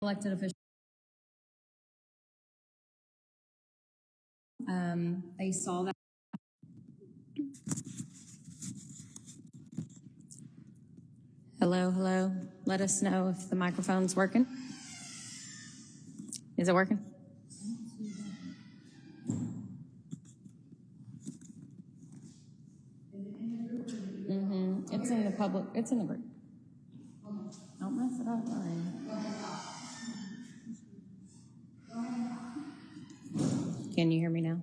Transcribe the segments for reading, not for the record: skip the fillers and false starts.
elected officials. They saw that. Hello, hello. Let us know if the microphone's working. Is it working? It's in the public, it's in the group. Don't mess it up, all right. Can you hear me now?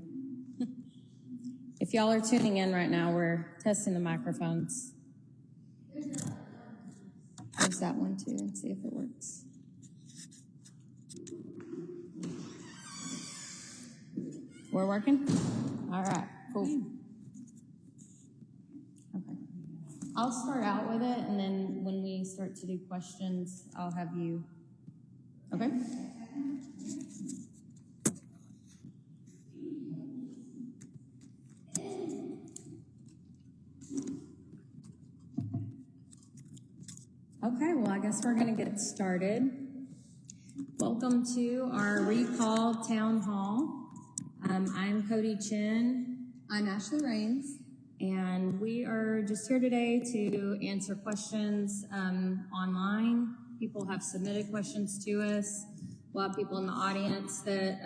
If y'all are tuning in right now, we're testing the microphones. There's that one too, and see if it works. We're working? All right, cool. Okay. I'll start out with it, and then when we start to do questions, I'll have you. Okay? Okay, well, I guess we're going to get started. Welcome to our Recall Town Hall. I'm Cody Chin. I'm Ashley Rains. And we are just here today to answer questions online. People have submitted questions to us. We'll have people in the audience that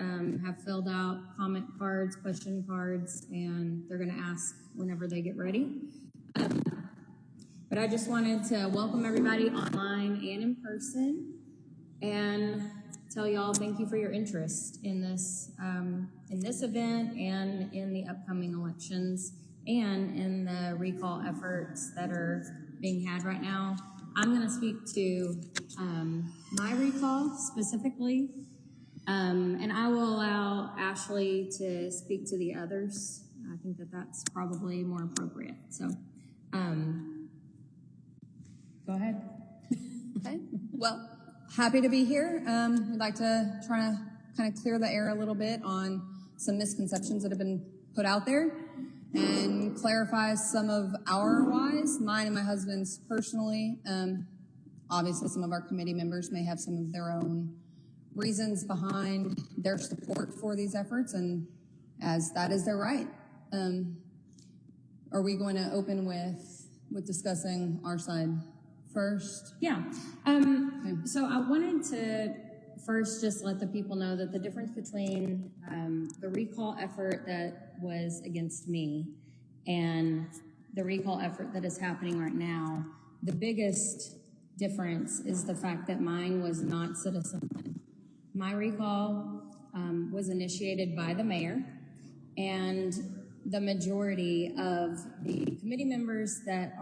have filled out comment cards, question cards, and they're going to ask whenever they get ready. But I just wanted to welcome everybody online and in person and tell y'all thank you for your interest in this event and in the upcoming elections and in the recall efforts that are being had right now. I'm going to speak to my recall specifically, and I will allow Ashley to speak to the others. I think that that's probably more appropriate. So, go ahead. Okay. Well, happy to be here. We'd like to try to kind of clear the air a little bit on some misconceptions that have been put out there and clarify some of our whys, mine and my husband's personally. Obviously, some of our committee members may have some of their own reasons behind their support for these efforts, and as that is their right. Are we going to open with discussing our side first? Yeah. So I wanted to first just let the people know that the difference between the recall effort that was against me and the recall effort that is happening right now, the biggest difference is the fact that mine was not citizen-led. My recall was initiated by the mayor, and the majority of the committee members that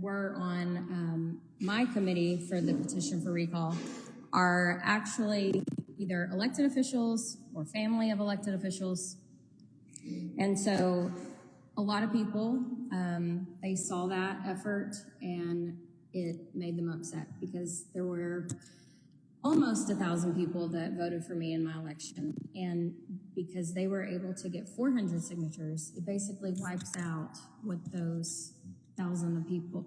were on my committee for the petition for recall are actually either elected officials or family of elected officials. And so a lot of people, they saw that effort and it made them upset because there were almost 1,000 people that voted for me in my election. And because they were able to get 400 signatures, it basically wipes out what those 1,000 people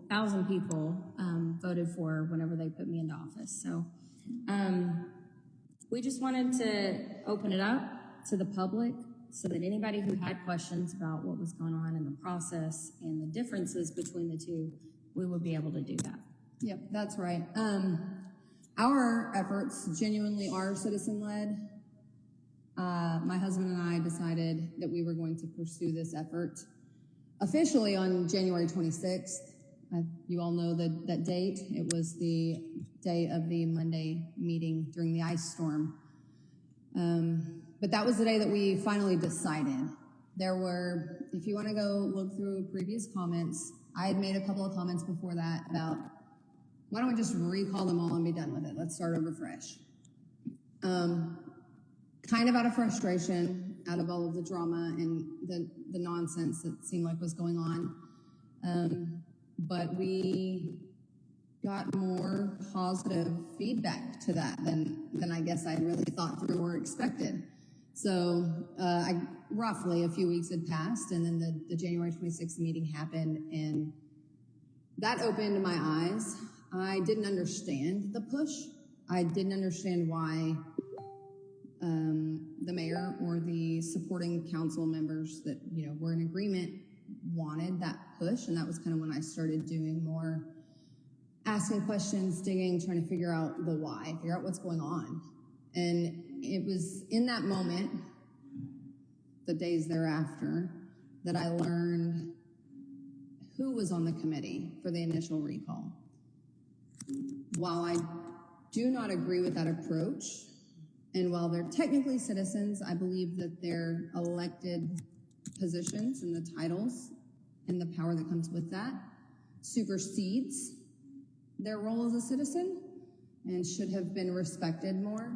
voted for whenever they put me into office. So we just wanted to open it up to the public so that anybody who had questions about what was going on in the process and the differences between the two, we would be able to do that. Yep, that's right. Our efforts genuinely are citizen-led. My husband and I decided that we were going to pursue this effort officially on January 26th. You all know that date. It was the day of the Monday meeting during the ice storm. But that was the day that we finally decided. There were, if you want to go look through previous comments, I had made a couple of comments before that about, why don't we just recall them all and be done with it? Let's start over fresh. Kind of out of frustration, out of all of the drama and the nonsense that seemed like was going on. But we got more positive feedback to that than I guess I really thought through or expected. So roughly a few weeks had passed, and then the January 26th meeting happened, and that opened my eyes. I didn't understand the push I didn't understand why the mayor or the supporting council members that, were in agreement wanted that push. And that was kind of when I started doing more asking questions, digging, trying to figure out the why, figure out what's going on. And it was in that moment, the days thereafter, that I learned who was on the committee for the initial recall. While I do not agree with that approach, and while they're technically citizens, I believe that their elected positions and the titles and the power that comes with that supersedes their role as a citizen and should have been respected more.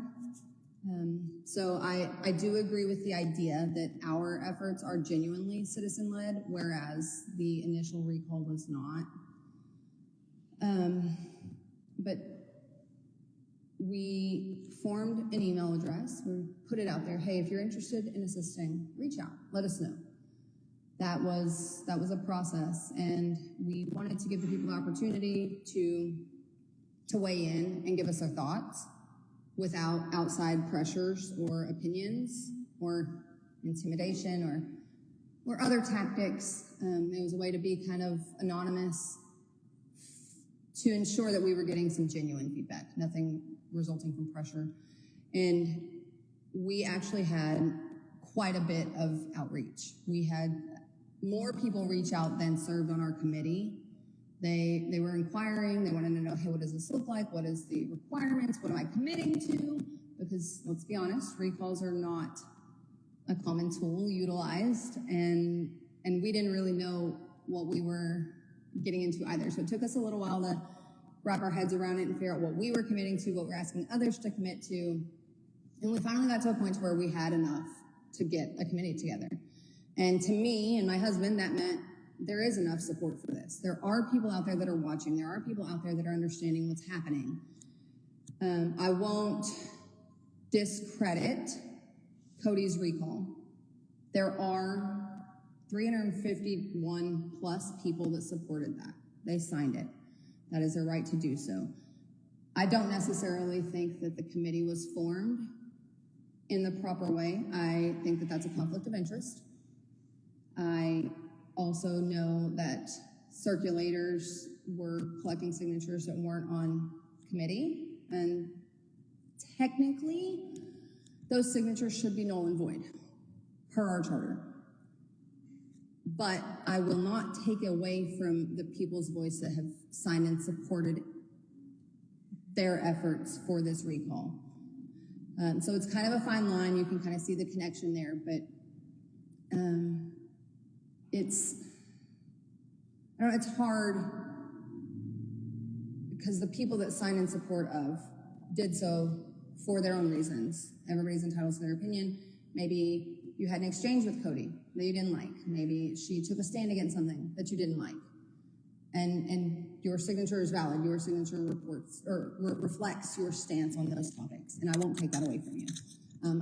So I do agree with the idea that our efforts are genuinely citizen-led, whereas the initial recall was not. But we formed an email address. We put it out there. Hey, if you're interested in assisting, reach out. Let us know. That was a process, and we wanted to give the people the opportunity to weigh in and give us their thoughts without outside pressures or opinions or intimidation or other tactics. It was a way to be kind of anonymous to ensure that we were getting some genuine feedback, nothing resulting from pressure. And we actually had quite a bit of outreach. We had more people reach out than served on our committee. They were inquiring, they wanted to know, hey, what does this look like? What is the requirements? What am I committing to? Because let's be honest, recalls are not a common tool utilized, and we didn't really know what we were getting into either. So it took us a little while to wrap our heads around it and figure out what we were committing to, what we're asking others to commit to. And we finally got to a point where we had enough to get a committee together. And to me and my husband, that meant there is enough support for this. There are people out there that are watching. There are people out there that are understanding what's happening. I won't discredit Cody's recall. There are 351 plus people that supported that. They signed it. That is their right to do so. I don't necessarily think that the committee was formed in the proper way. I think that that's a conflict of interest. I also know that circulators were collecting signatures that weren't on committee, and technically, those signatures should be null and void per our charter. But I will not take away from the people's voice that have signed and supported their efforts for this recall. So it's kind of a fine line. You can kind of see the connection there, but it's hard because the people that signed in support of did so for their own reasons. Everybody's entitled to their opinion. Maybe you had an exchange with Cody that you didn't like. Maybe she took a stand against something that you didn't like. And your signature is valid. Your signature reports or reflects your stance on those topics. And I won't take that away from you.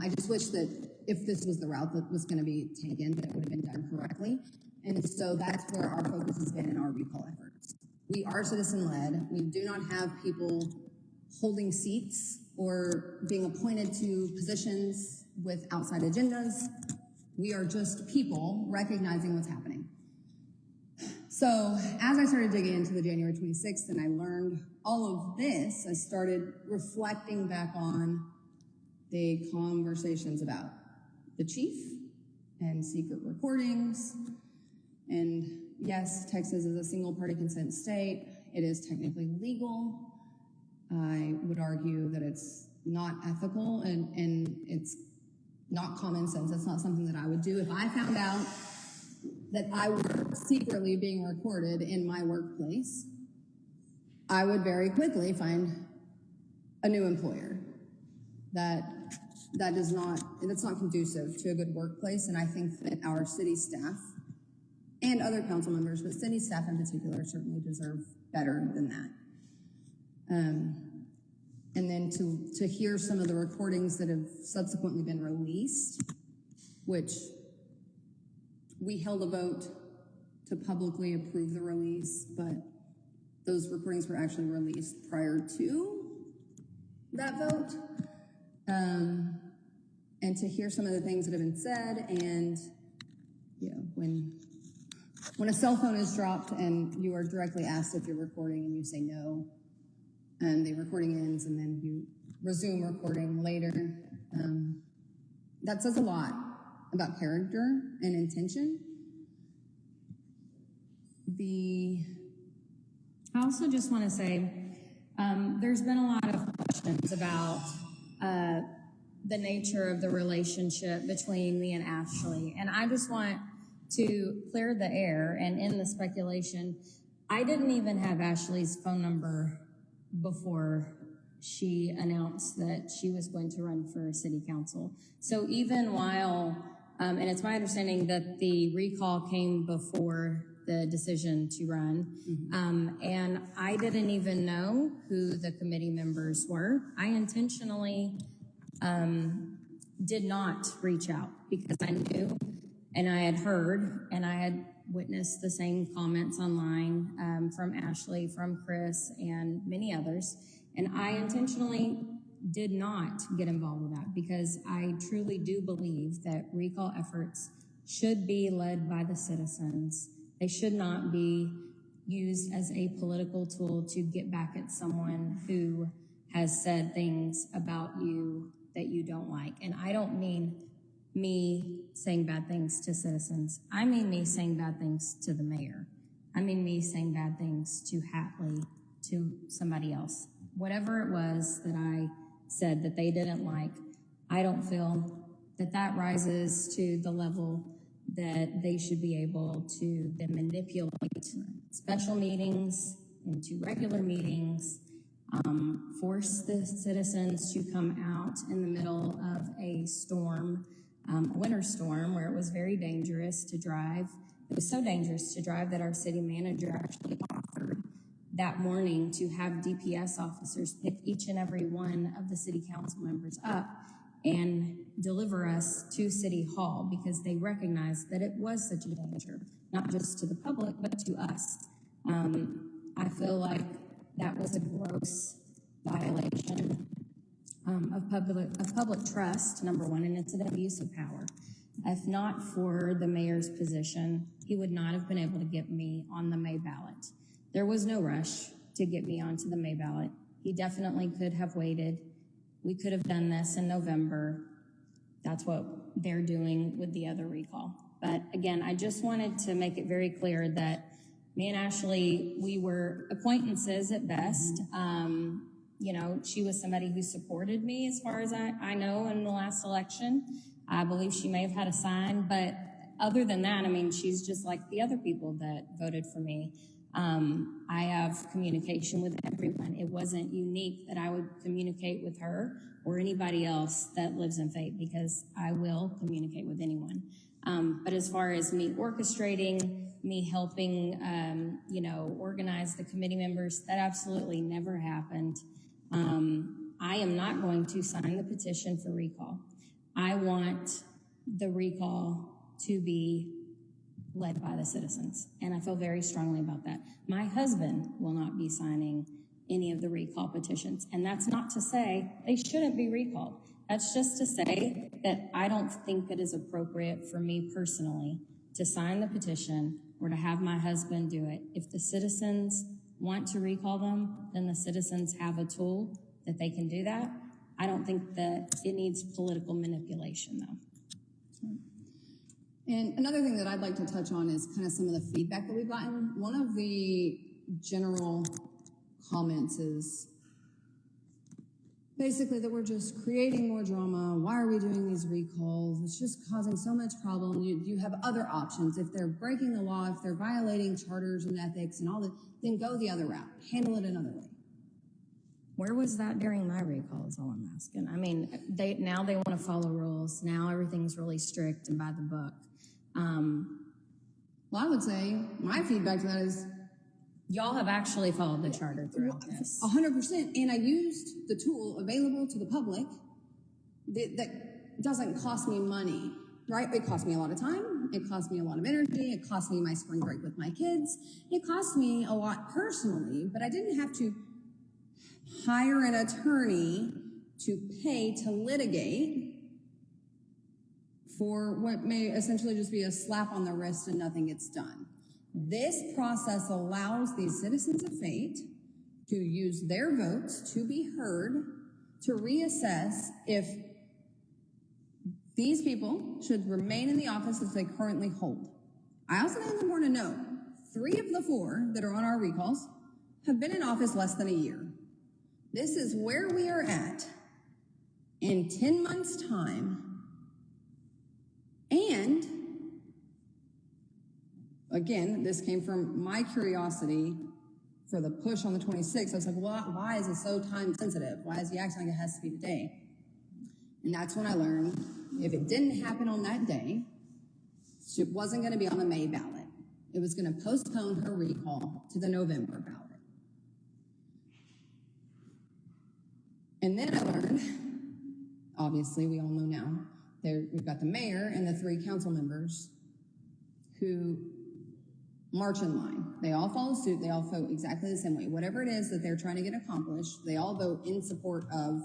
I just wish that if this was the route that was going to be taken, that it would have been done correctly. And so that's where our focus has been in our recall efforts. We are citizen-led. We do not have people holding seats or being appointed to positions with outside agendas. We are just people recognizing what's happening. So as I started digging into the January 26th and I learned all of this, I started reflecting back on the conversations about the chief and secret recordings. And yes, Texas is a single-party consent state. It is technically legal. I would argue that it's not ethical and it's not common sense. It's not something that I would do. If I found out that I were secretly being recorded in my workplace, I would very quickly find a new employer. That's not conducive to a good workplace, and I think that our city staff and other council members, but city staff in particular, certainly deserve better than that. And then to hear some of the recordings that have subsequently been released, which we held a vote to publicly approve the release, but those recordings were actually released prior to that vote, and to hear some of the things that have been said, and when a cell phone is dropped and you are directly asked if you're recording and you say no, and the recording ends and then you resume recording later, that says a lot about character and intention. I also just want to say, there's been a lot of questions about the nature of the relationship between me and Ashley, and I just want to clear the air and end the speculation. I didn't even have Ashley's phone number before she announced that she was going to run for city council. So even while, and it's my understanding that the recall came before the decision to run, and I didn't even know who the committee members were. I intentionally did not reach out because I knew, and I had heard, and I had witnessed the same comments online from Ashley, from Chris, and many others. And I intentionally did not get involved with that because I truly do believe that recall efforts should be led by the citizens. They should not be used as a political tool to get back at someone who has said things about you that you don't like. And I don't mean me saying bad things to citizens. I mean me saying bad things to the mayor. I mean me saying bad things to Hatley, to somebody else. Whatever it was that I said that they didn't like, I don't feel that that rises to the level that they should be able to then manipulate special meetings into regular meetings, force the citizens to come out in the middle of a storm, a winter storm, where it was very dangerous to drive. It was so dangerous to drive that our city manager actually offered that morning to have DPS officers pick each and every one of the city council members up and deliver us to City Hall because they recognized that it was such a danger, not just to the public, but to us. I feel like that was a gross violation of public trust, number one, and it's an abuse of power. If not for the mayor's position, he would not have been able to get me on the May ballot. There was no rush to get me onto the May ballot. He definitely could have waited. We could have done this in November. That's what they're doing with the other recall. But again, I just wanted to make it very clear that me and Ashley, we were acquaintances at best. She was somebody who supported me as far as I know in the last election. I believe she may have had a sign, but other than that, I mean, she's just like the other people that voted for me. I have communication with everyone. It wasn't unique that I would communicate with her or anybody else that lives in Fate because I will communicate with anyone. But as far as me orchestrating, me helping, organize the committee members, that absolutely never happened. I am not going to sign the petition for recall. I want the recall to be led by the citizens, and I feel very strongly about that. My husband will not be signing any of the recall petitions, and that's not to say they shouldn't be recalled. That's just to say that I don't think it is appropriate for me personally to sign the petition or to have my husband do it. If the citizens want to recall them, then the citizens have a tool that they can do that. I don't think that it needs political manipulation, though. And another thing that I'd like to touch on is kind of some of the feedback that we've gotten. One of the general comments is basically that we're just creating more drama. Why are we doing these recalls? It's just causing so much problem. You have other options. If they're breaking the law, if they're violating charters and ethics and all that, then go the other route. Handle it another way. Where was that during my recall is all I'm asking. I mean, they want to follow rules. Now everything's really strict and by the book. Well, I would say my feedback to that is y'all have actually followed the charter throughout this. 100%. And I used the tool available to the public that doesn't cost me money, right? It cost me a lot of time. It cost me a lot of energy. It cost me my spring break with my kids. It cost me a lot personally, but I didn't have to hire an attorney to pay to litigate for what may essentially just be a slap on the wrist and nothing gets done. This process allows these citizens of fate to use their votes to be heard, to reassess if these people should remain in the office that they currently hold. I also think it's important to note, 3 of the 4 that are on our recalls have been in office less than a year. This is where we are at in 10 months' time. And again, this came from my curiosity for the push on the 26th. I was like, why is it so time sensitive? Why is he acting like it has to be today? And that's when I learned if it didn't happen on that day, it wasn't going to be on the May ballot. It was going to postpone her recall to the November ballot. And then I learned, obviously we all know now, we've got the mayor and the 3 council members who march in line. They all follow suit. They all vote exactly the same way. Whatever it is that they're trying to get accomplished, they all vote in support of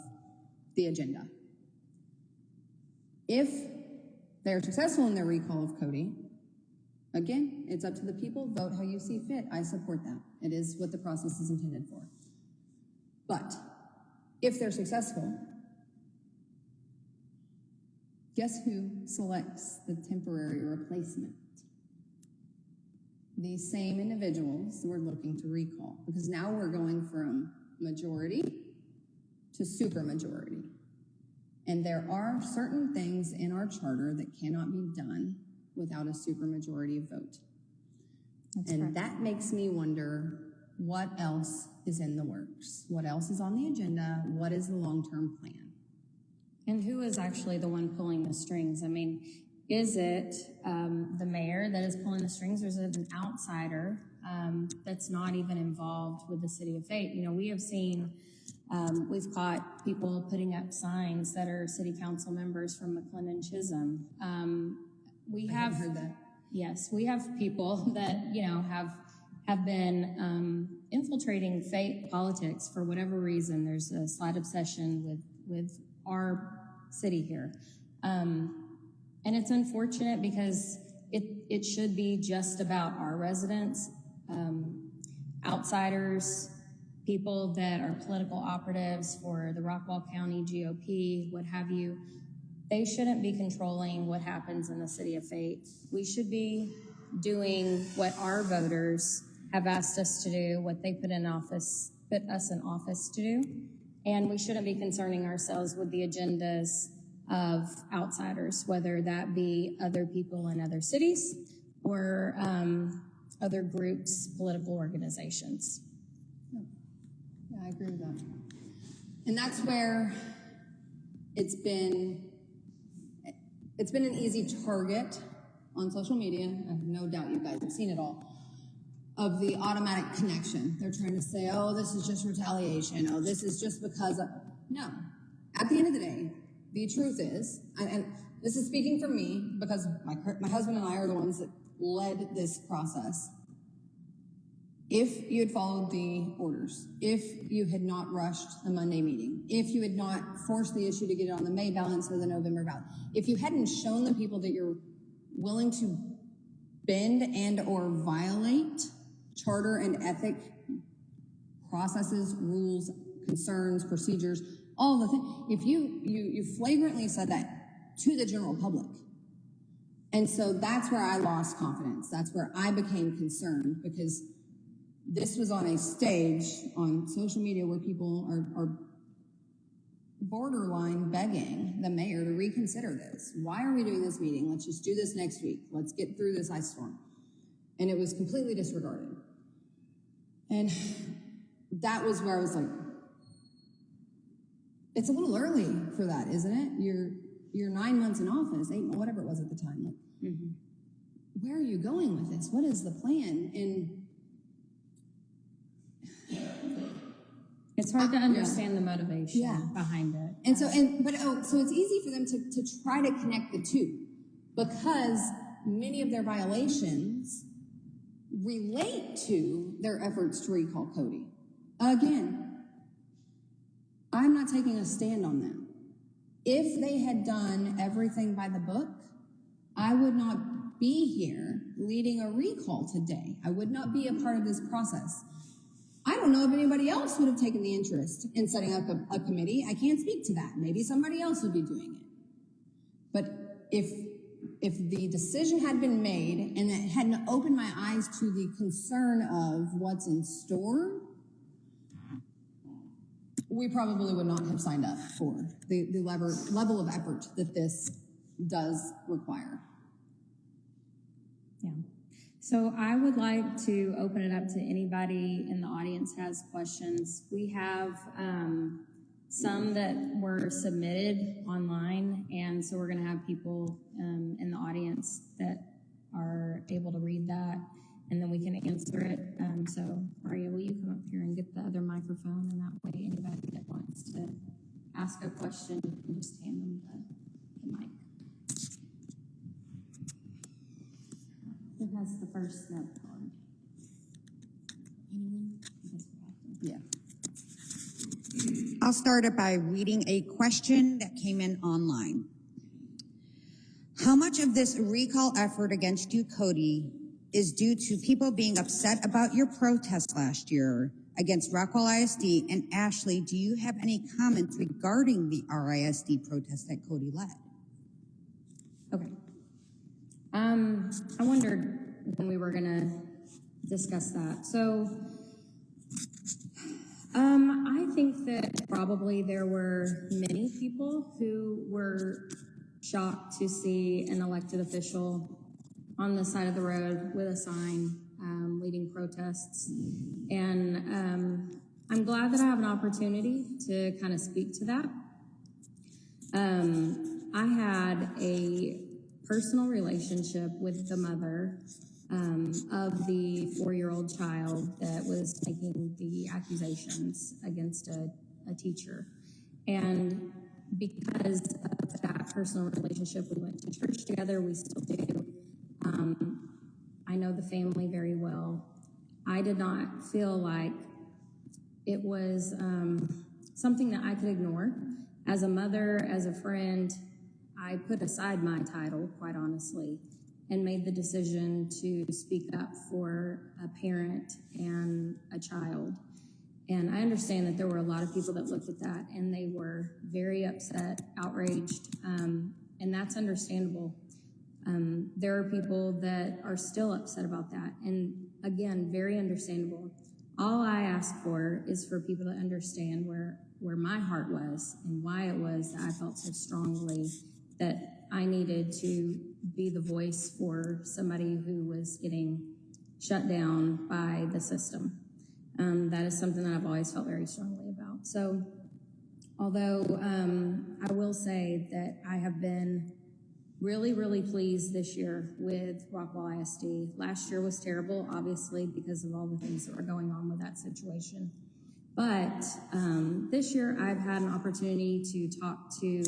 the agenda. If they're successful in their recall of Cody, again, it's up to the people. Vote how you see fit. I support that. It is what the process is intended for. But if they're successful, guess who selects the temporary replacement? These same individuals we're looking to recall, because now we're going from majority to supermajority. And there are certain things in our charter that cannot be done without a supermajority vote. That's correct. That makes me wonder what else is in the works? What else is on the agenda? What is the long-term plan? And who is actually the one pulling the strings? I mean, is it the mayor that is pulling the strings, or is it an outsider that's not even involved with the City of Fate? You know, we have seen, we've got people putting up signs that are city council members from McLennan Chisholm. We have heard that. Yes, we have people that, you know, have been infiltrating Fate politics for whatever reason. There's a slight obsession with our city here. And it's unfortunate because it should be just about our residents, outsiders, people that are political operatives for the Rockwall County GOP, what have you. They shouldn't be controlling what happens in the City of Fate. We should be doing what our voters have asked us to do, what they put us in office to do. And we shouldn't be concerning ourselves with the agendas of outsiders, whether that be other people in other cities or other groups, political organizations. Yeah, I agree with that. And that's where it's been an easy target on social media. I have no doubt you guys have seen it all, of the automatic connection. They're trying to say, oh, this is just retaliation. Oh, this is just because of... No. At the end of the day, the truth is, and this is speaking for me because my husband and I are the ones that led this process. If you had followed the orders, if you had not rushed the Monday meeting, if you had not forced the issue to get it on the May ballot instead of the November ballot, if you hadn't shown the people that you're willing to bend and or violate charter and ethic processes, rules, concerns, procedures, all the things, if you flagrantly said that to the general public. And so that's where I lost confidence. That's where I became concerned, because this was on a stage on social media where people are borderline begging the mayor to reconsider this. Why are we doing this meeting? Let's just do this next week. Let's get through this ice storm. And it was completely disregarded. And that was where I was like, it's a little early for that, isn't it? You're 9 months in office, 8, whatever it was at the time. Like, where are you going with this? What is the plan? And it's hard to understand the motivation behind it. And so it's easy for them to try to connect the two, because many of their violations relate to their efforts to recall Cody. Again, I'm not taking a stand on them. If they had done everything by the book, I would not be here leading a recall today. I would not be a part of this process. I don't know if anybody else would have taken the interest in setting up a committee. I can't speak to that. Maybe somebody else would be doing it. But if the decision had been made and it hadn't opened my eyes to the concern of what's in store, we probably would not have signed up for the level of effort that this does require. Yeah. So I would like to open it up to anybody in the audience has questions. We have some that were submitted online, and so we're going to have people in the audience that are able to read that, and then we can answer it. So Aria, will you come up here and get the other microphone, and that way anybody that wants to ask a question, you can just hand them the mic. Who has the first note card? Anyone? Yeah. I'll start it by reading a question that came in online. How much of this recall effort against you, Cody, is due to people being upset about your protest last year against Rockwell ISD? And Ashley, do you have any comments regarding the RISD protest that Cody led? Okay. I wondered when we were going to discuss that. So, I think that probably there were many people who were shocked to see an elected official on the side of the road with a sign leading protests. And I'm glad that I have an opportunity to kind of speak to that. I had a personal relationship with the mother of the 4-year-old child that was making the accusations against a teacher. And because of that personal relationship, we went to church together, we still do. I know the family very well. I did not feel like it was something that I could ignore. As a mother, as a friend, I put aside my title, quite honestly, and made the decision to speak up for a parent and a child. And I understand that there were a lot of people that looked at that and they were very upset, outraged, and that's understandable. There are people that are still upset about that, and again, very understandable. All I ask for is for people to understand where my heart was and why it was that I felt so strongly that I needed to be the voice for somebody who was getting shut down by the system. That is something that I've always felt very strongly about. So, although I will say that I have been really, really pleased this year with Rockwell ISD. Last year was terrible, obviously, because of all the things that were going on with that situation. But this year I've had an opportunity to talk to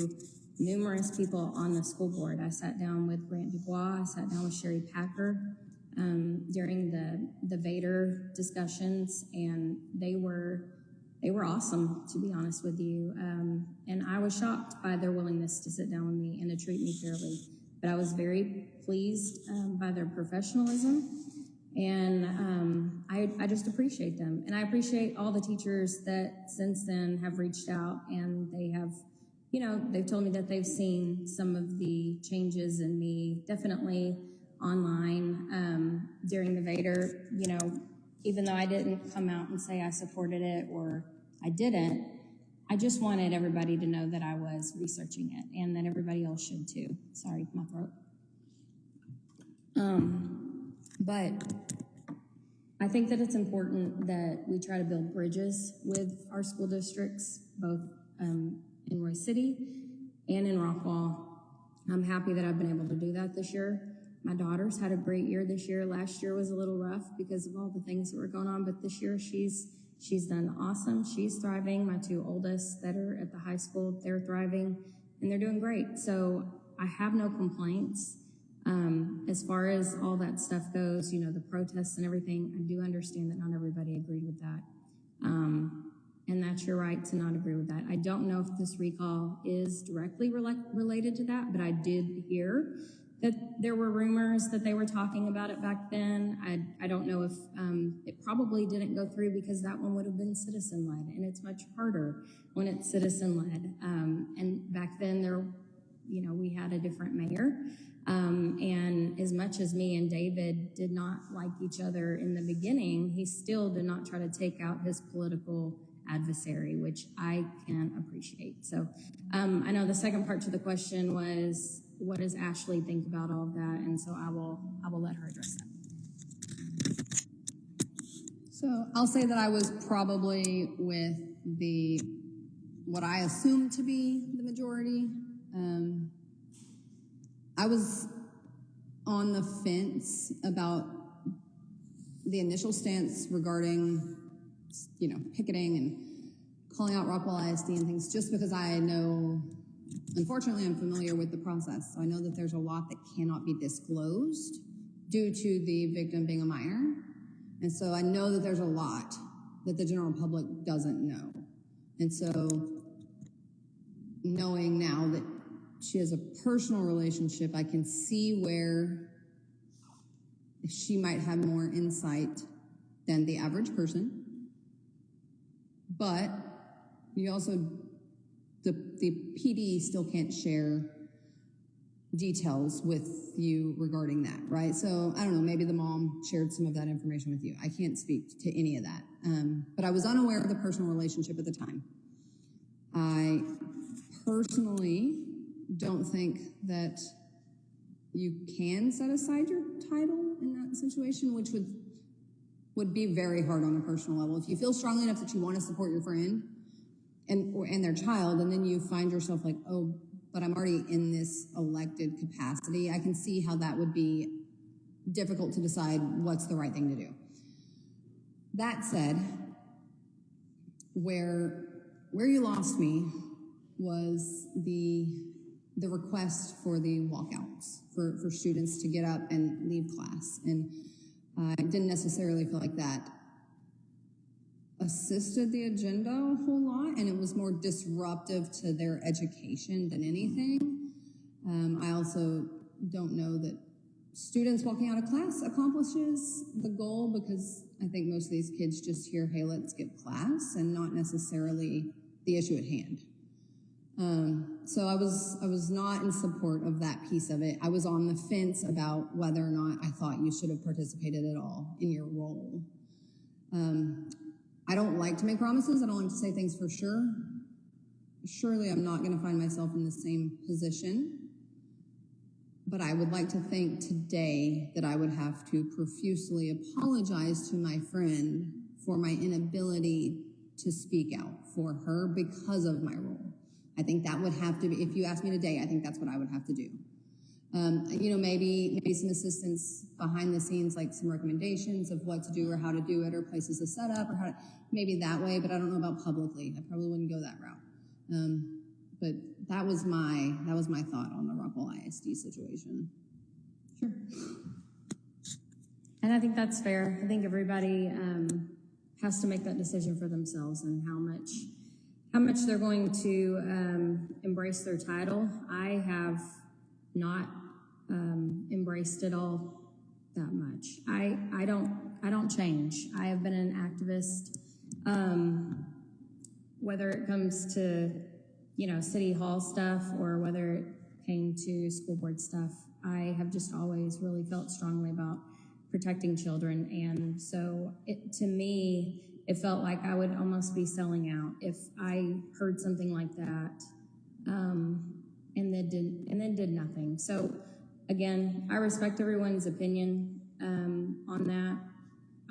numerous people on the school board. I sat down with Grant Dubois, I sat down with Sherry Packer during the Vader discussions, and they were awesome, to be honest with you. And I was shocked by their willingness to sit down with me and to treat me fairly. But I was very pleased by their professionalism, and I just appreciate them. And I appreciate all the teachers that since then have reached out, and they have, they've told me that they've seen some of the changes in me, definitely online during the Vader, even though I didn't come out and say I supported it or I didn't, I just wanted everybody to know that I was researching it and that everybody else should too. Sorry, my throat. But I think that it's important that we try to build bridges with our school districts, both in Roy City and in Rockwall. I'm happy that I've been able to do that this year. My daughter's had a great year this year. Last year was a little rough because of all the things that were going on, but this year she's done awesome. She's thriving. My 2 oldest that are at the high school, they're thriving, and they're doing great. So I have no complaints. As far as all that stuff goes, the protests and everything, I do understand that not everybody agreed with that. and that's your right to not agree with that. I don't know if this recall is directly related to that, but I did hear that there were rumors that they were talking about it back then. I don't know if it probably didn't go through because that one would have been citizen-led, and it's much harder when it's citizen-led. And back then, we had a different mayor. And as much as me and David did not like each other in the beginning, he still did not try to take out his political adversary, which I can appreciate. So I know the second part to the question was, what does Ashley think about all of that? And so I will let her address that. So I'll say that I was probably with what I assumed to be the majority. I was on the fence about the initial stance regarding, picketing and calling out Rockwell ISD and things, just because I know, unfortunately, I'm familiar with the process. So I know that there's a lot that cannot be disclosed due to the victim being a minor. And so I know that there's a lot that the general public doesn't know. And so knowing now that she has a personal relationship, I can see where she might have more insight than the average person. But you also, the PD still can't share details with you regarding that, right? So I don't know, maybe the mom shared some of that information with you. I can't speak to any of that. But I was unaware of the personal relationship at the time. I personally don't think that you can set aside your title in that situation, which would be very hard on a personal level. If you feel strongly enough that you want to support your friend and their child, and then you find yourself like, oh, but I'm already in this elected capacity, I can see how that would be difficult to decide what's the right thing to do. That said, where you lost me was the request for the walkouts, for students to get up and leave class. And I didn't necessarily feel like that assisted the agenda a whole lot, and it was more disruptive to their education than anything. I also don't know that students walking out of class accomplishes the goal, because I think most of these kids just hear, hey, let's skip class, and not necessarily the issue at hand. So I was not in support of that piece of it. I was on the fence about whether or not I thought you should have participated at all in your role. I don't like to make promises. I don't like to say things for sure. Surely I'm not going to find myself in the same position. But I would like to think today that I would have to profusely apologize to my friend for my inability to speak out for her because of my role. I think that would have to be, if you ask me today, I think that's what I would have to do. Maybe some assistance behind the scenes, like some recommendations of what to do or how to do it, or places to set up, or how to, maybe that way, but I don't know about publicly. I probably wouldn't go that route. But that was my thought on the Rockwell ISD situation. Sure. And I think that's fair. I think everybody has to make that decision for themselves and how much they're going to embrace their title. I have not embraced it all that much. I don't change. I have been an activist, whether it comes to city hall stuff or whether it came to school board stuff. I have just always really felt strongly about protecting children, and so to me, it felt like I would almost be selling out if I heard something like that, and then did nothing. So again, I respect everyone's opinion on that.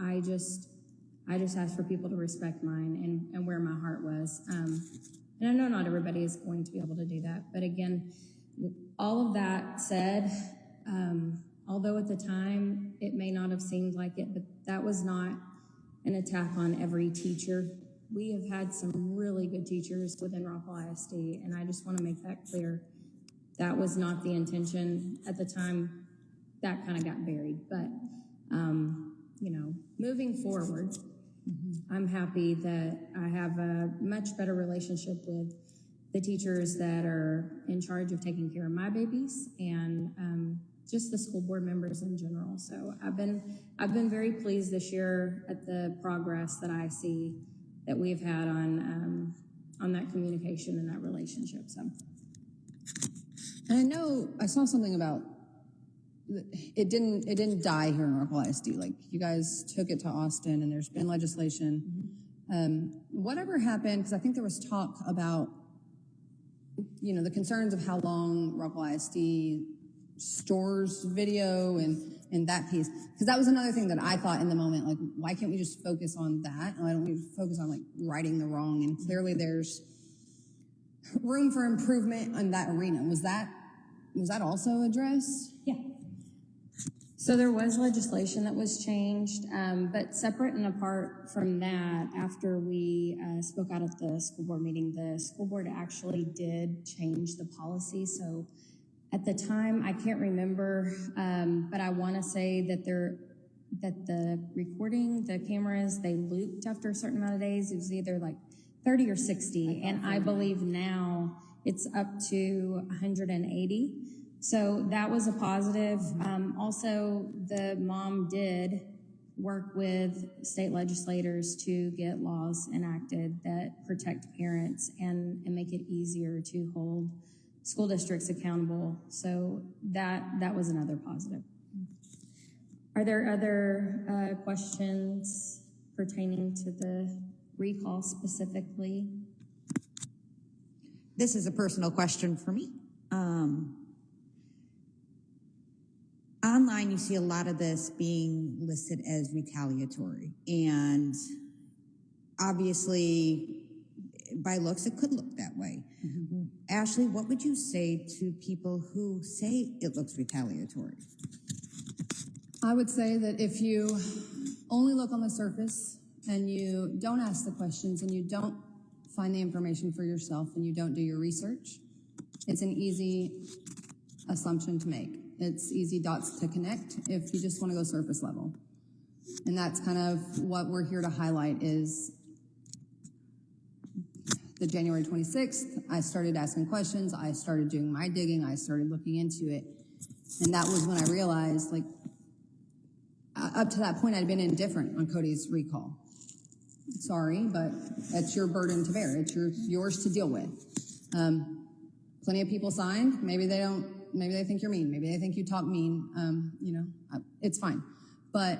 I just ask for people to respect mine and where my heart was. And I know not everybody is going to be able to do that, but again, all of that said, although at the time it may not have seemed like it, but that was not an attack on every teacher. We have had some really good teachers within Rockwell ISD, and I just want to make that clear. That was not the intention. At the time, that kind of got buried. But, moving forward, I'm happy that I have a much better relationship with the teachers that are in charge of taking care of my babies and just the school board members in general. So I've been very pleased this year at the progress that I see that we've had on that communication and that relationship. So, and I know I saw something about it didn't die here in Rockwell ISD. Like, you guys took it to Austin, and there's been legislation. Whatever happened? Because I think there was talk about, the concerns of how long Rockwell ISD stores video and that piece. Because that was another thing that I thought in the moment, like, why can't we just focus on that? Why don't we focus on, like, righting the wrong? And clearly there's room for improvement in that arena. Was that also addressed? yeah. So there was legislation that was changed, but separate and apart from that, after we spoke out at the school board meeting, the school board actually did change the policy. So at the time, I can't remember, but I want to say that the recording, the cameras, they looped after a certain amount of days. It was either like 30 or 60, and I believe now it's up to 180. So that was a positive. Also, the mom did work with state legislators to get laws enacted that protect parents and make it easier to hold school districts accountable. So that was another positive. Are there other questions pertaining to the recall specifically? This is a personal question for me. Online, you see a lot of this being listed as retaliatory, and obviously, by looks, it could look that way. Mm-hmm. Ashley, what would you say to people who say it looks retaliatory? I would say that if you only look on the surface and you don't ask the questions and you don't find the information for yourself and you don't do your research, it's an easy assumption to make. It's easy dots to connect if you just want to go surface level. And that's kind of what we're here to highlight is the January 26th, I started asking questions, I started doing my digging, I started looking into it. And that was when I realized, like, up to that point, I'd been indifferent on Cody's recall. Sorry, but that's your burden to bear. It's yours to deal with. Plenty of people signed. Maybe they think you're mean. Maybe they think you talk mean. It's fine. But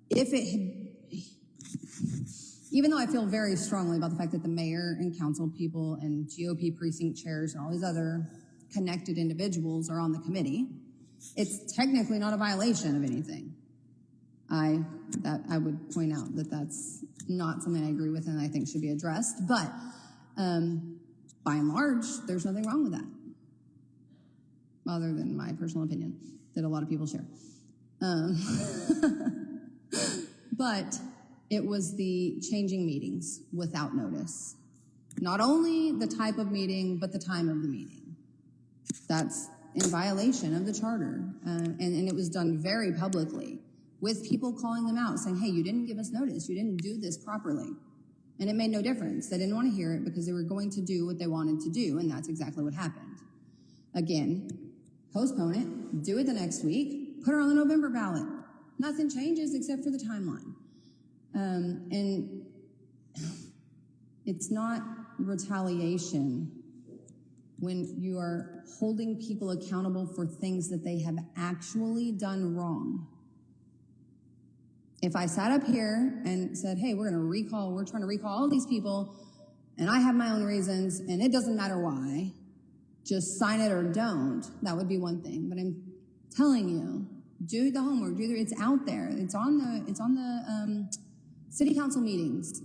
if it had, even though I feel very strongly about the fact that the mayor and council people and GOP precinct chairs and all these other connected individuals are on the committee, it's technically not a violation of anything. I would point out that that's not something I agree with and I think should be addressed. But by and large, there's nothing wrong with that, other than my personal opinion that a lot of people share. But it was the changing meetings without notice. Not only the type of meeting, but the time of the meeting. That's in violation of the charter. And it was done very publicly with people calling them out saying, hey, you didn't give us notice. You didn't do this properly. And it made no difference. They didn't want to hear it because they were going to do what they wanted to do. And that's exactly what happened. Again, postpone it, do it the next week, put her on the November ballot. Nothing changes except for the timeline. And it's not retaliation when you are holding people accountable for things that they have actually done wrong. If I sat up here and said, hey, we're trying to recall all these people, and I have my own reasons, and it doesn't matter why, just sign it or don't, that would be one thing. But I'm telling you, do the homework, it's out there. It's on the city council meetings.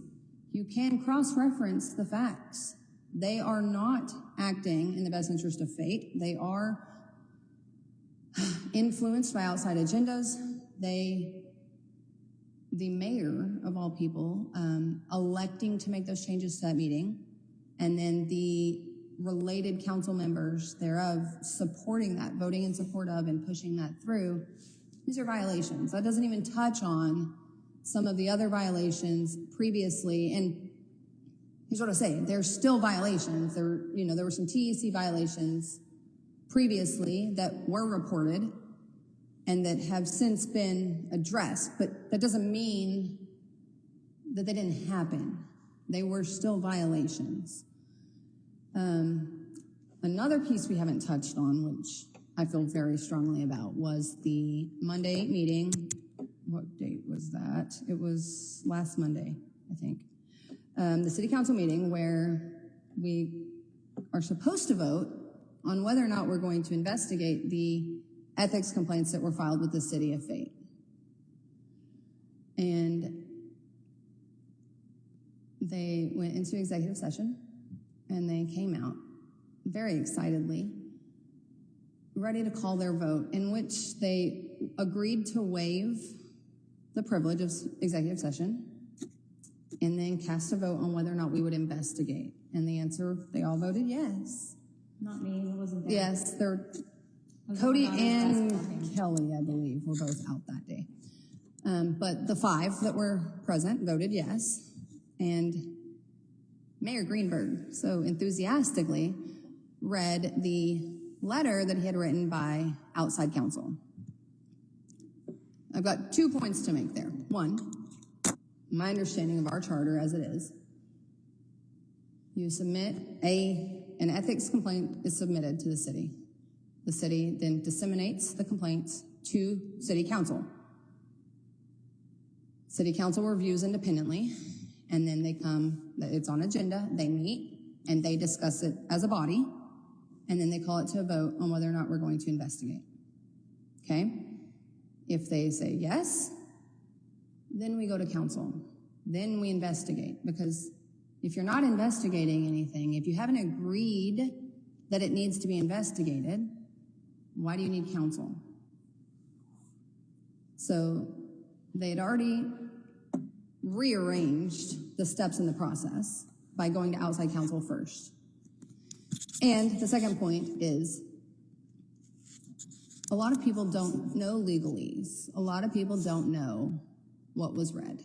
You can cross-reference the facts. They are not acting in the best interest of fate. They are influenced by outside agendas. The mayor, of all people, electing to make those changes to that meeting, and then the related council members thereof supporting that, voting in support of and pushing that through, these are violations. That doesn't even touch on some of the other violations previously, and here's what I say, there's still violations. There were some TEC violations previously that were reported and that have since been addressed, but that doesn't mean that they didn't happen. They were still violations. Another piece we haven't touched on, which I feel very strongly about, was the Monday meeting. What date was that? It was last Monday, I think. The city council meeting where we are supposed to vote on whether or not we're going to investigate the ethics complaints that were filed with the city of Fate. And they went into executive session and they came out very excitedly, ready to call their vote, in which they agreed to waive the privilege of executive session and then cast a vote on whether or not we would investigate. And the answer, they all voted yes. Not me, I wasn't there. Yes, Cody and Kelly, I believe, were both out that day. But the 5 that were present voted yes. And Mayor Greenberg so enthusiastically read the letter that he had written by outside counsel. I've got 2 points to make there. One, my understanding of our charter as it is, you submit an ethics complaint is submitted to the city. The city then disseminates the complaints to city council. City council reviews independently, and then they come, it's on agenda, they meet, and they discuss it as a body, and then they call it to a vote on whether or not we're going to investigate. Okay? If they say yes, then we go to council. Then we investigate, because if you're not investigating anything, if you haven't agreed that it needs to be investigated, why do you need counsel? So they had already rearranged the steps in the process by going to outside counsel first. And the second point is, a lot of people don't know legalese. A lot of people don't know what was read.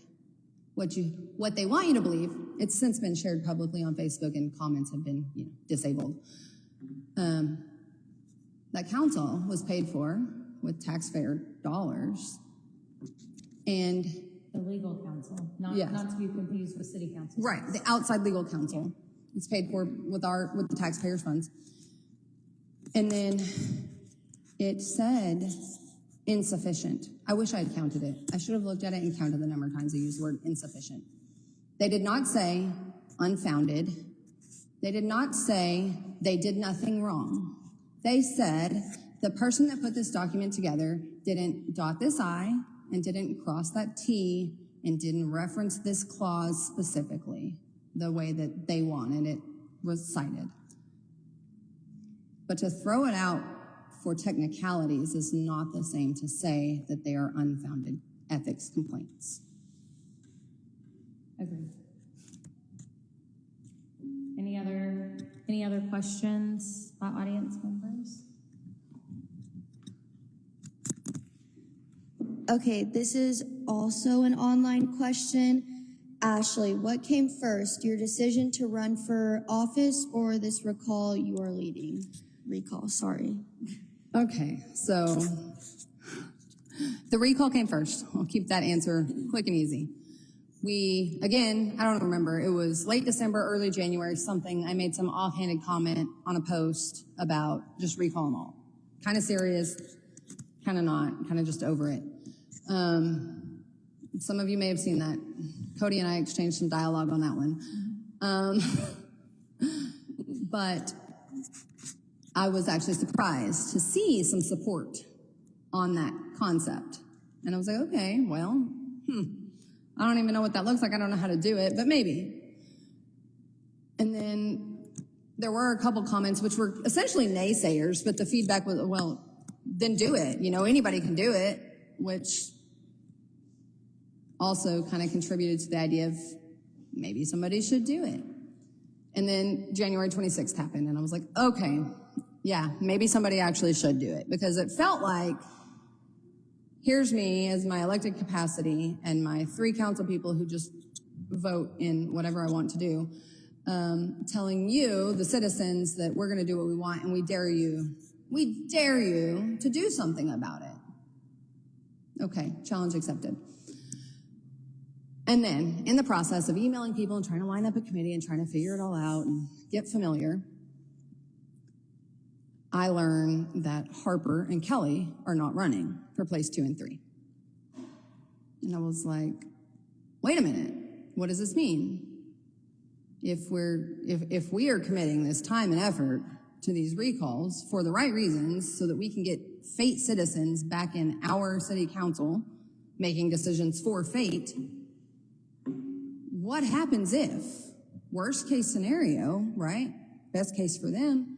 What they want you to believe, it's since been shared publicly on Facebook and comments have been disabled. That counsel was paid for with taxpayer dollars. And The legal counsel, not to be confused with city council. right, the outside legal counsel. It's paid for with the taxpayers' funds. And then it said insufficient. I wish I had counted it. I should have looked at it and counted the number of times they used the word insufficient. They did not say unfounded. They did not say they did nothing wrong. They said the person that put this document together didn't dot this I and didn't cross that T and didn't reference this clause specifically the way that they wanted it was cited. But to throw it out for technicalities is not the same to say that they are unfounded ethics complaints. Agreed. Any other questions by audience members? Okay, this is also an online question. Ashley, what came first, your decision to run for office or this recall you are leading? Recall, sorry. Okay, so the recall came first. I'll keep that answer quick and easy. Again, I don't remember, it was late December, early January, something. I made some offhanded comment on a post about just recall them all. Kind of serious, kind of not, kind of just over it. Some of you may have seen that. Cody and I exchanged some dialogue on that one. But I was actually surprised to see some support on that concept. And I was like, okay, well, I don't even know what that looks like. I don't know how to do it, but maybe. And then there were a couple comments which were essentially naysayers, but the feedback was, well, then do it. Anybody can do it, which also kind of contributed to the idea of maybe somebody should do it. And then January 26th happened, and I was like, okay, yeah, maybe somebody actually should do it, because it felt like, here's me as my elected capacity and my 3 council people who just vote in whatever I want to do, telling you, the citizens, that we're going to do what we want, and we dare you to do something about it. Okay, challenge accepted. And then, in the process of emailing people and trying to line up a committee and trying to figure it all out and get familiar, I learned that Harper and Kelly are not running for place 2 and 3. And I was like, wait a minute, what does this mean? If we are committing this time and effort to these recalls for the right reasons so that we can get Fate citizens back in our city council making decisions for Fate, what happens if, worst case scenario, right? Best case for them,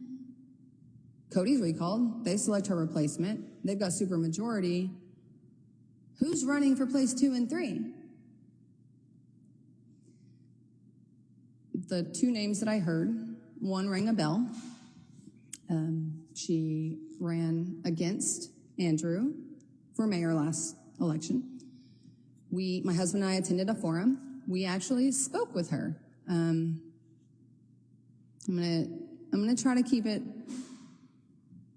Cody's recalled, they select her replacement, they've got super majority. Who's running for place 2 and 3? The 2 names that I heard, one rang a bell. She ran against Andrew for mayor last election. My husband and I attended a forum. We actually spoke with her. I'm gonna try to keep it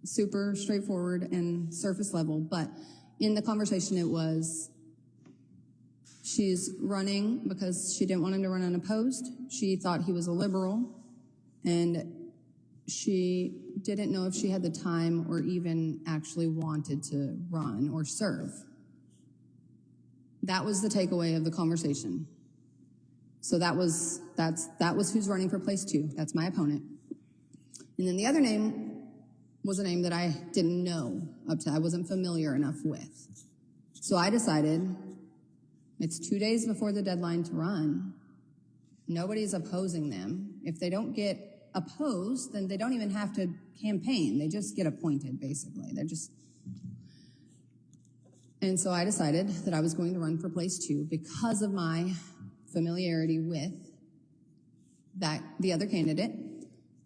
super straightforward and surface level, but in the conversation it was, she's running because she didn't want him to run unopposed. She thought he was a liberal, and she didn't know if she had the time or even actually wanted to run or serve. That was the takeaway of the conversation. So that was who's running for place 2. That's my opponent. And then the other name was a name that I didn't know I wasn't familiar enough with. So I decided, it's 2 days before the deadline to run. Nobody's opposing them. If they don't get opposed, then they don't even have to campaign. They just get appointed, basically. And so I decided that I was going to run for place 2 because of my familiarity with the other candidate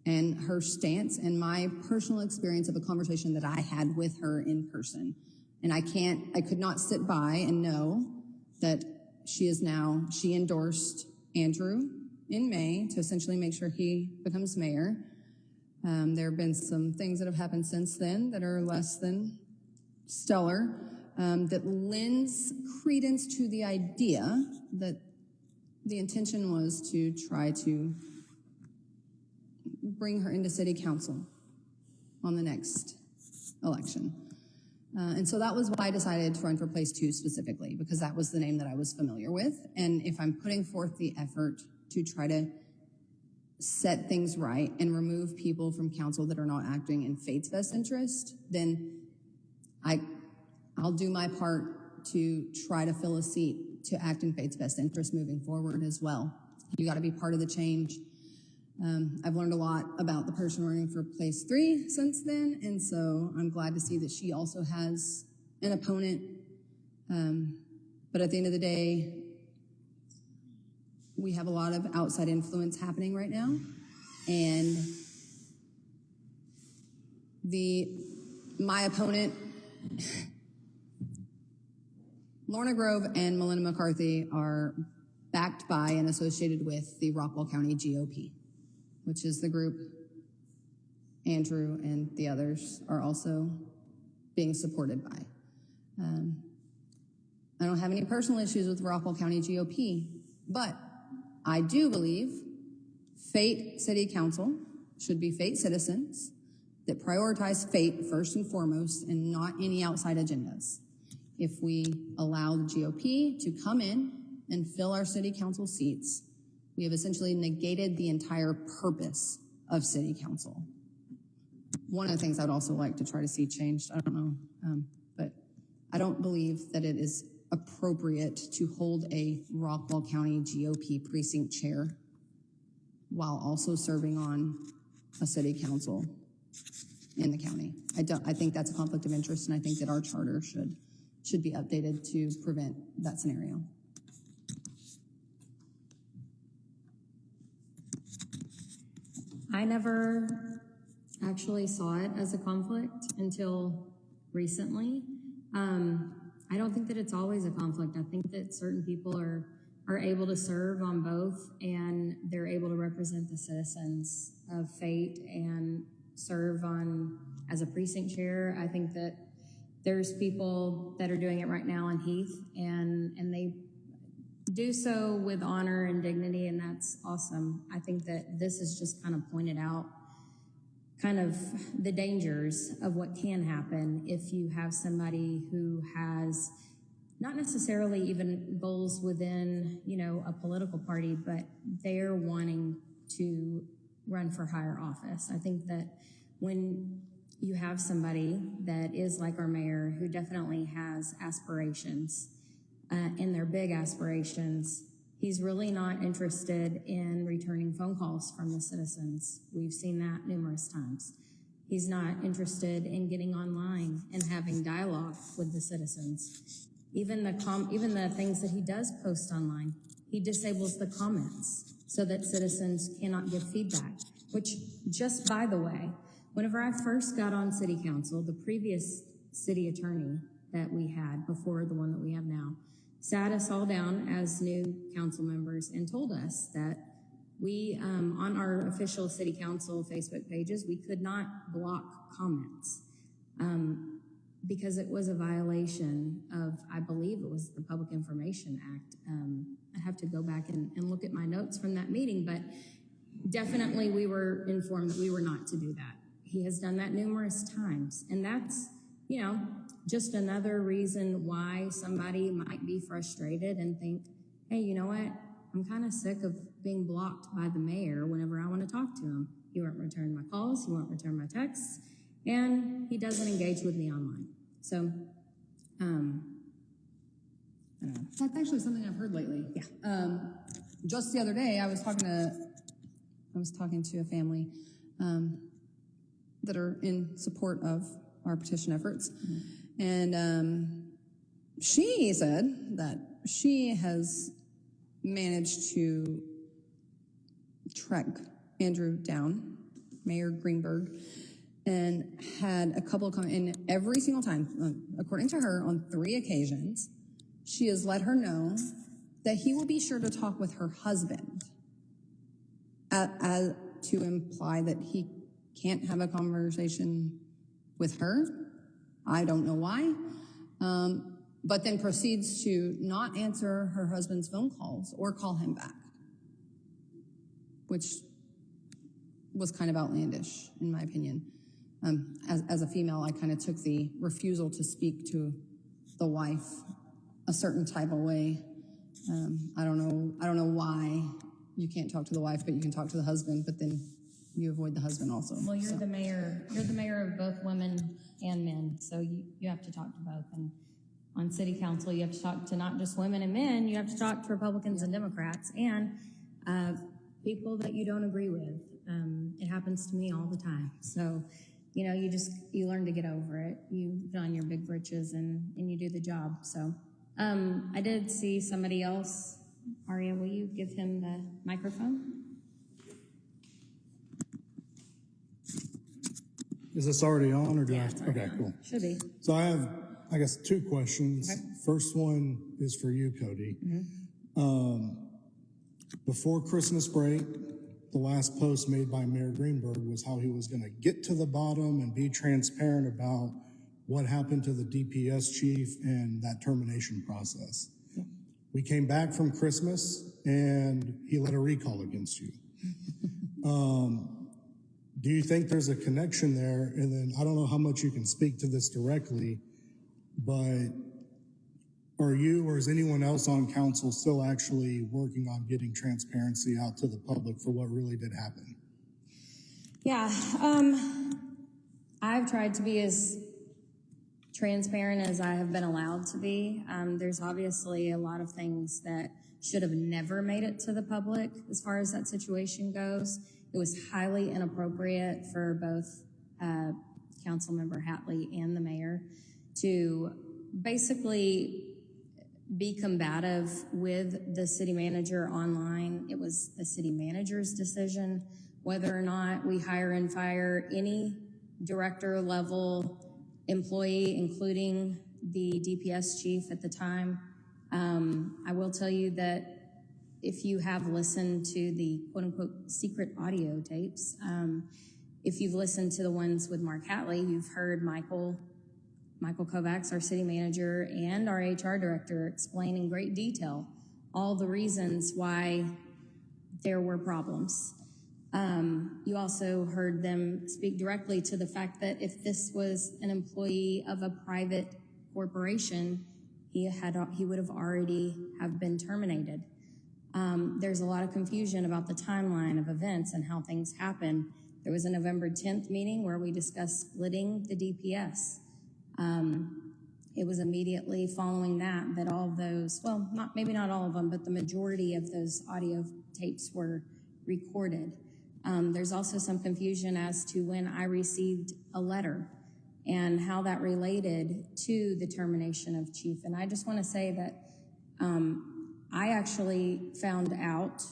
and her stance and my personal experience of a conversation that I had with her in person. And I could not sit by and know that she endorsed Andrew in May to essentially make sure he becomes mayor. There have been some things that have happened since then that are less than stellar, that lends credence to the idea that the intention was to try to bring her into city council on the next election. And so that was why I decided to run for place 2 specifically, because that was the name that I was familiar with. And if I'm putting forth the effort to try to set things right and remove people from council that are not acting in Fate's best interest, then I'll do my part to try to fill a seat to act in Fate's best interest moving forward as well. You got to be part of the change. I've learned a lot about the person running for place 3 since then, and so I'm glad to see that she also has an opponent. But at the end of the day, we have a lot of outside influence happening right now, and my opponent, Lorna Grove and Melinda McCarthy, are backed by and associated with the Rockwall County GOP, which is the group Andrew and the others are also being supported by. I don't have any personal issues with Rockwall County GOP, but I do believe Fate City Council should be Fate citizens that prioritize Fate first and foremost and not any outside agendas. If we allow the GOP to come in and fill our city council seats, we have essentially negated the entire purpose of city council. One of the things I would also like to try to see changed, I don't know, but I don't believe that it is appropriate to hold a Rockwall County GOP precinct chair while also serving on a city council in the county. I think that's a conflict of interest, and I think that our charter should be updated to prevent that scenario. I never actually saw it as a conflict until recently. I don't think that it's always a conflict. I think that certain people are able to serve on both, and they're able to represent the citizens of Fate and serve on as a precinct chair. I think that there's people that are doing it right now in Heath, and they do so with honor and dignity, and that's awesome. I think that this is just kind of pointed out kind of the dangers of what can happen if you have somebody who has not necessarily even goals within, a political party, but they're wanting to run for higher office. I think that when you have somebody that is like our mayor, who definitely has aspirations, and they're big aspirations, he's really not interested in returning phone calls from the citizens. We've seen that numerous times. He's not interested in getting online and having dialogue with the citizens. Even the things that he does post online, he disables the comments so that citizens cannot give feedback, which, just by the way, whenever I first got on city council, the previous city attorney that we had before the one that we have now sat us all down as new council members and told us that we, on our official city council Facebook pages, we could not block comments because it was a violation of, I believe it was the Public Information Act. I have to go back and look at my notes from that meeting, but definitely we were informed that we were not to do that. He has done that numerous times, and that's, just another reason why somebody might be frustrated and think, hey, you know what? I'm kind of sick of being blocked by the mayor whenever I want to talk to him. He won't return my calls, he won't return my texts, and he doesn't engage with me online. So, I don't know. That's actually something I've heard lately. Yeah. Just the other day, I was talking to a family that are in support of our petition efforts. And she said that she has managed to track Andrew down, Mayor Greenberg, and had a couple of comments, and every single time, according to her, on 3 occasions, she has let her know that he will be sure to talk with her husband as to imply that he can't have a conversation with her. I don't know why. But then proceeds to not answer her husband's phone calls or call him back, which was kind of outlandish, in my opinion. As a female, I kind of took the refusal to speak to the wife a certain type of way. I don't know why you can't talk to the wife, but you can talk to the husband, but then you avoid the husband also. Well, you're the mayor. You're the mayor of both women and men, so you have to talk to both. And on city council, you have to talk to not just women and men. You have to talk to Republicans and Democrats and people that you don't agree with. It happens to me all the time. So, you learn to get over it. You put on your big britches and you do the job. So, I did see somebody else. Aria, will you give him the microphone? Is this already on, or do Yeah, I? it's already Okay, on. cool. Should be. So I have, I guess, 2 questions. Okay. First one is for you, Cody. Before Christmas break, the last post made by Mayor Greenberg was how he was going to get to the bottom and be transparent about what happened to the DPS chief and that termination process. Yeah. We came back from Christmas and he led a recall against you. Do you think there's a connection there? And then I don't know how much you can speak to this directly, but are you or is anyone else on council still actually working on getting transparency out to the public for what really did happen? Yeah, I've tried to be as transparent as I have been allowed to be. There's obviously a lot of things that should have never made it to the public as far as that situation goes. It was highly inappropriate for both Councilmember Hatley and the mayor to basically be combative with the city manager online. It was the city manager's decision whether or not we hire and fire any director level employee, including the DPS chief at the time. I will tell you that if you have listened to the quote-unquote secret audio tapes, if you've listened to the ones with Mark Hatley, you've heard Michael Kovacs, our city manager, and our HR director explain in great detail all the reasons why there were problems. You also heard them speak directly to the fact that if this was an employee of a private corporation, he would have already have been terminated. There's a lot of confusion about the timeline of events and how things happen. There was a November 10th meeting where we discussed splitting the DPS. It was immediately following that all of those, well, maybe not all of them, but the majority of those audio tapes were recorded. There's also some confusion as to when I received a letter and how that related to the termination of Chief. And I just want to say that I actually found out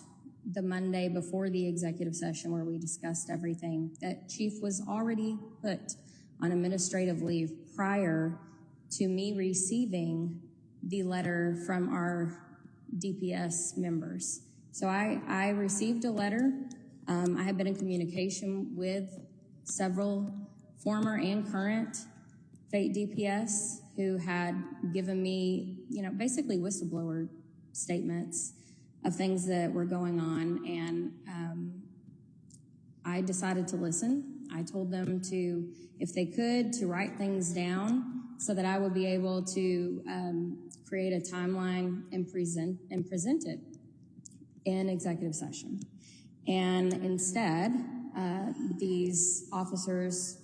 the Monday before the executive session where we discussed everything that Chief was already put on administrative leave prior to me receiving the letter from our DPS members. So I received a letter. I have been in communication with several former and current Fate DPS who had given me, basically whistleblower statements of things that were going on, and I decided to listen. I told them to, if they could, to write things down so that I would be able to create a timeline and present it in executive session. And instead, these officers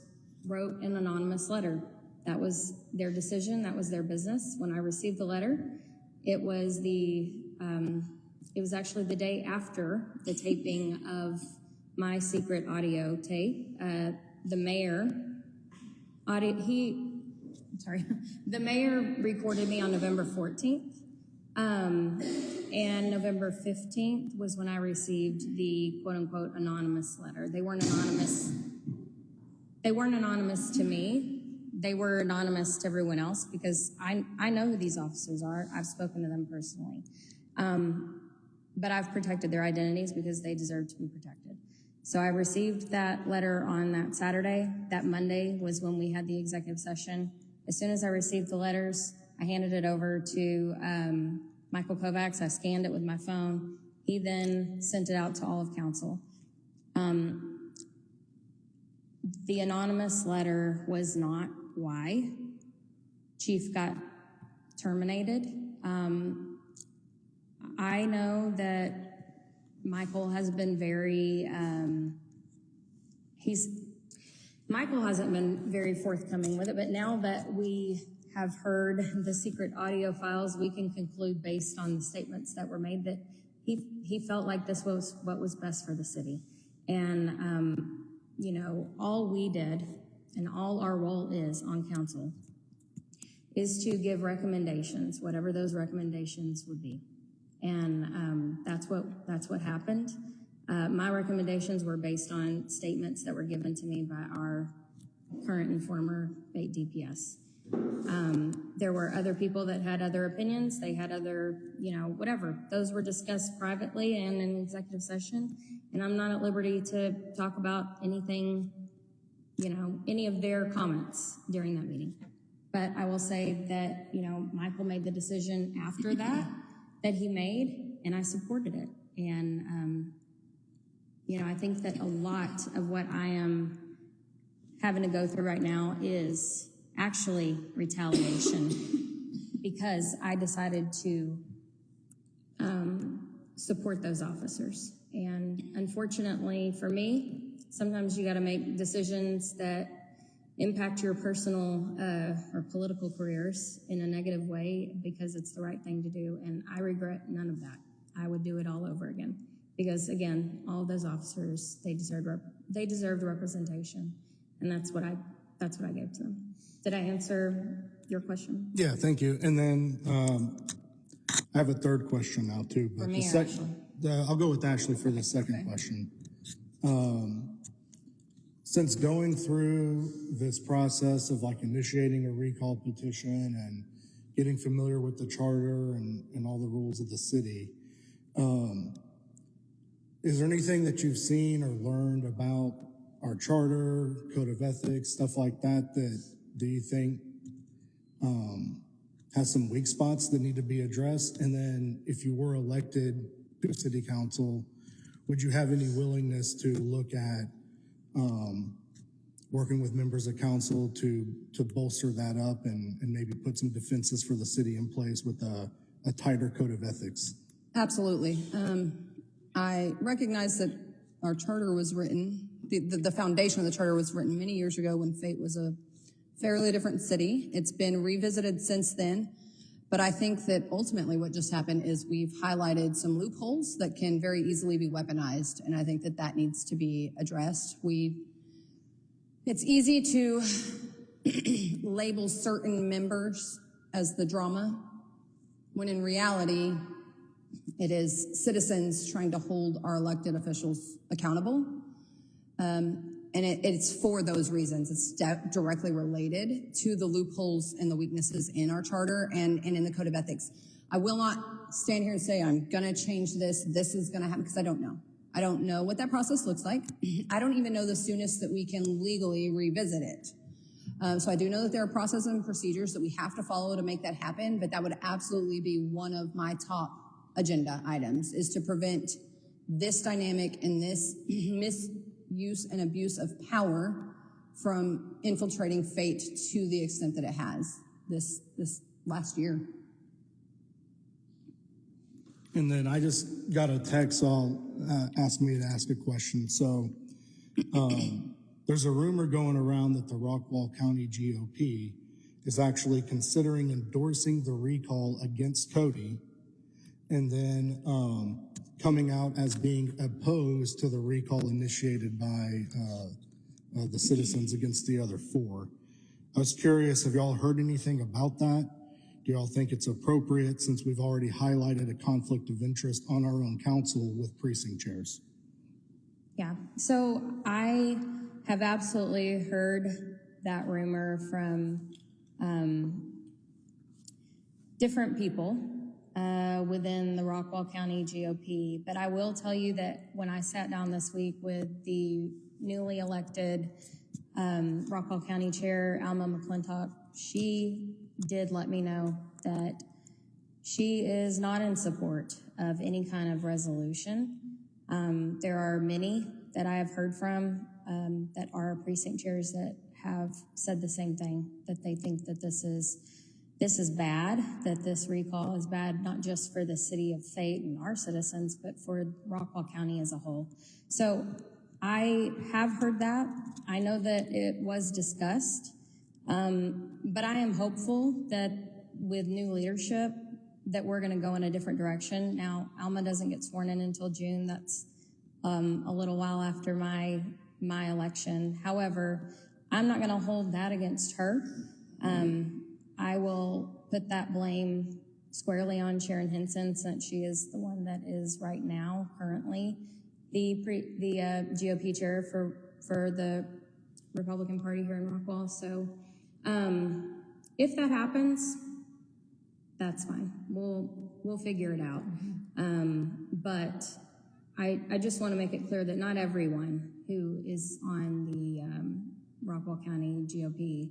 wrote an anonymous letter. That was their decision. That was their business. When I received the letter, it was actually the day after the taping of my secret audio tape. The mayor recorded me on November 14th. And November 15th was when I received the quote-unquote anonymous letter. They weren't anonymous to me. They were anonymous to everyone else because I know who these officers are. I've spoken to them personally. But I've protected their identities because they deserve to be protected. So I received that letter on that Saturday. That Monday was when we had the executive session. As soon as I received the letters, I handed it over to Michael Kovacs. I scanned it with my phone. He then sent it out to all of council. The anonymous letter was not why Chief got terminated. I know that Michael has been Michael hasn't been very forthcoming with it, but now that we have heard the secret audio files, we can conclude based on the statements that were made that he felt like this was what was best for the city. And, all we did and all our role is on council is to give recommendations, whatever those recommendations would be. And that's what happened. My recommendations were based on statements that were given to me by our current and former Fate DPS. There were other people that had other opinions. They had other, whatever. Those were discussed privately and in executive session. And I'm not at liberty to talk about anything, any of their comments during that meeting. But I will say that, Michael made the decision after that he made, and I supported it. And, I think that a lot of what I am having to go through right now is actually retaliation because I decided to support those officers. And unfortunately for me, sometimes you got to make decisions that impact your personal or political careers in a negative way because it's the right thing to do. And I regret none of that. I would do it all over again because, again, all of those officers, they deserved representation, and that's what I gave to them. Did I answer your question? Yeah, thank you. And then I have a third question now too. But For me or Ashley? I'll go with Ashley for the second question. since going through this process of like initiating a recall petition and getting familiar with the charter and all the rules of the city, is there anything that you've seen or learned about our charter, code of ethics, stuff like that, that do you think has some weak spots that need to be addressed? And then if you were elected to city council, would you have any willingness to look at working with members of council to bolster that up and maybe put some defenses for the city in place with a tighter code of ethics? Absolutely. I recognize that our charter was written, the foundation of the charter was written many years ago when Fate was a fairly different city. It's been revisited since then, but I think that ultimately what just happened is we've highlighted some loopholes that can very easily be weaponized, and I think that that needs to be addressed. It's easy to label certain members as the drama, when in reality, it is citizens trying to hold our elected officials accountable. And it's for those reasons. It's directly related to the loopholes and the weaknesses in our charter and in the code of ethics. I will not stand here and say, I'm gonna change this is gonna happen, because I don't know. I don't know what that process looks like. I don't even know the soonest that we can legally revisit it. So I do know that there are processes and procedures that we have to follow to make that happen, but that would absolutely be one of my top agenda items, is to prevent this dynamic and this misuse and abuse of power from infiltrating Fate to the extent that it has this last year. And then I just got a text, so asked me to ask a question. So there's a rumor going around that the Rockwall County GOP is actually considering endorsing the recall against Cody, and then coming out as being opposed to the recall initiated by the citizens against the other four. I was curious, have y'all heard anything about that? Do y'all think it's appropriate, since we've already highlighted a conflict of interest on our own council with precinct chairs? Yeah, so I have absolutely heard that rumor from different people within the Rockwall County GOP, but I will tell you that when I sat down this week with the newly elected Rockwall County Chair, Alma McClintock, she did let me know that she is not in support of any kind of resolution. There are many that I have heard from that are precinct chairs that have said the same thing, that they think that this is bad, that this recall is bad, not just for the city of Fate and our citizens, but for Rockwall County as a whole. So I have heard that. I know that it was discussed, but I am hopeful that with new leadership that we're going to go in a different direction. Now, Alma doesn't get sworn in until June. That's a little while after my election. However, I'm not going to hold that against her. I will put that blame squarely on Sharon Henson, since she is the one that is right now currently the GOP chair for the Republican Party here in Rockwall. So if that happens, that's fine. We'll figure it out. But I just want to make it clear that not everyone who is on the Rockwall County GOP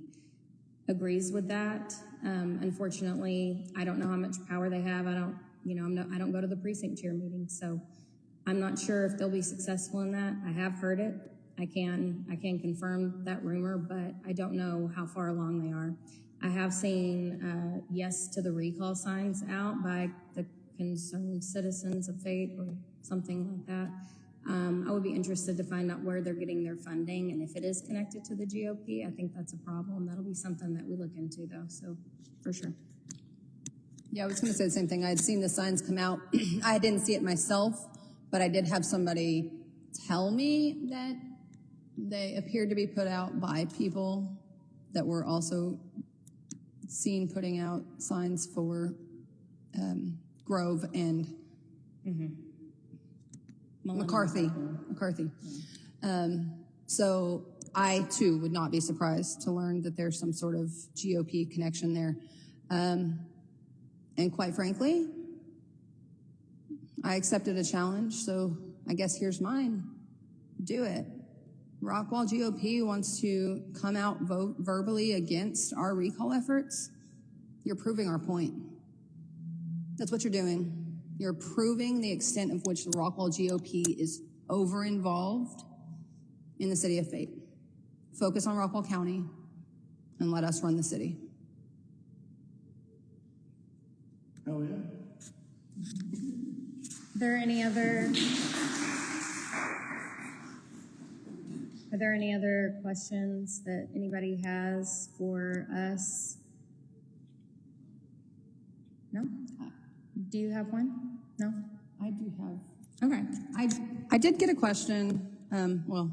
agrees with that. Unfortunately, I don't know how much power they have. I don't go to the precinct chair meetings, so I'm not sure if they'll be successful in that. I have heard it. I can confirm that rumor, but I don't know how far along they are. I have seen yes to the recall signs out by the concerned citizens of Fate or something like that. I would be interested to find out where they're getting their funding, and if it is connected to the GOP, I think that's a problem. That'll be something that we look into, though, so for sure. Yeah, I was going to say the same thing. I had seen the signs come out. I didn't see it myself, but I did have somebody tell me that they appeared to be put out by people that were also seen putting out signs for Grove and McCarthy. So I too would not be surprised to learn that there's some sort of GOP connection there. And quite frankly, I accepted a challenge, so I guess here's mine. Do it. Rockwall GOP wants to come out vote verbally against our recall efforts. You're proving our point. That's what you're doing. You're proving the extent of which the Rockwall GOP is over-involved in the city of Fate. Focus on Rockwall County and let us run the city. Hell yeah. Are there any other questions that anybody has for us? No? Do you have one? No? I do have. Okay. I did get a question. Well,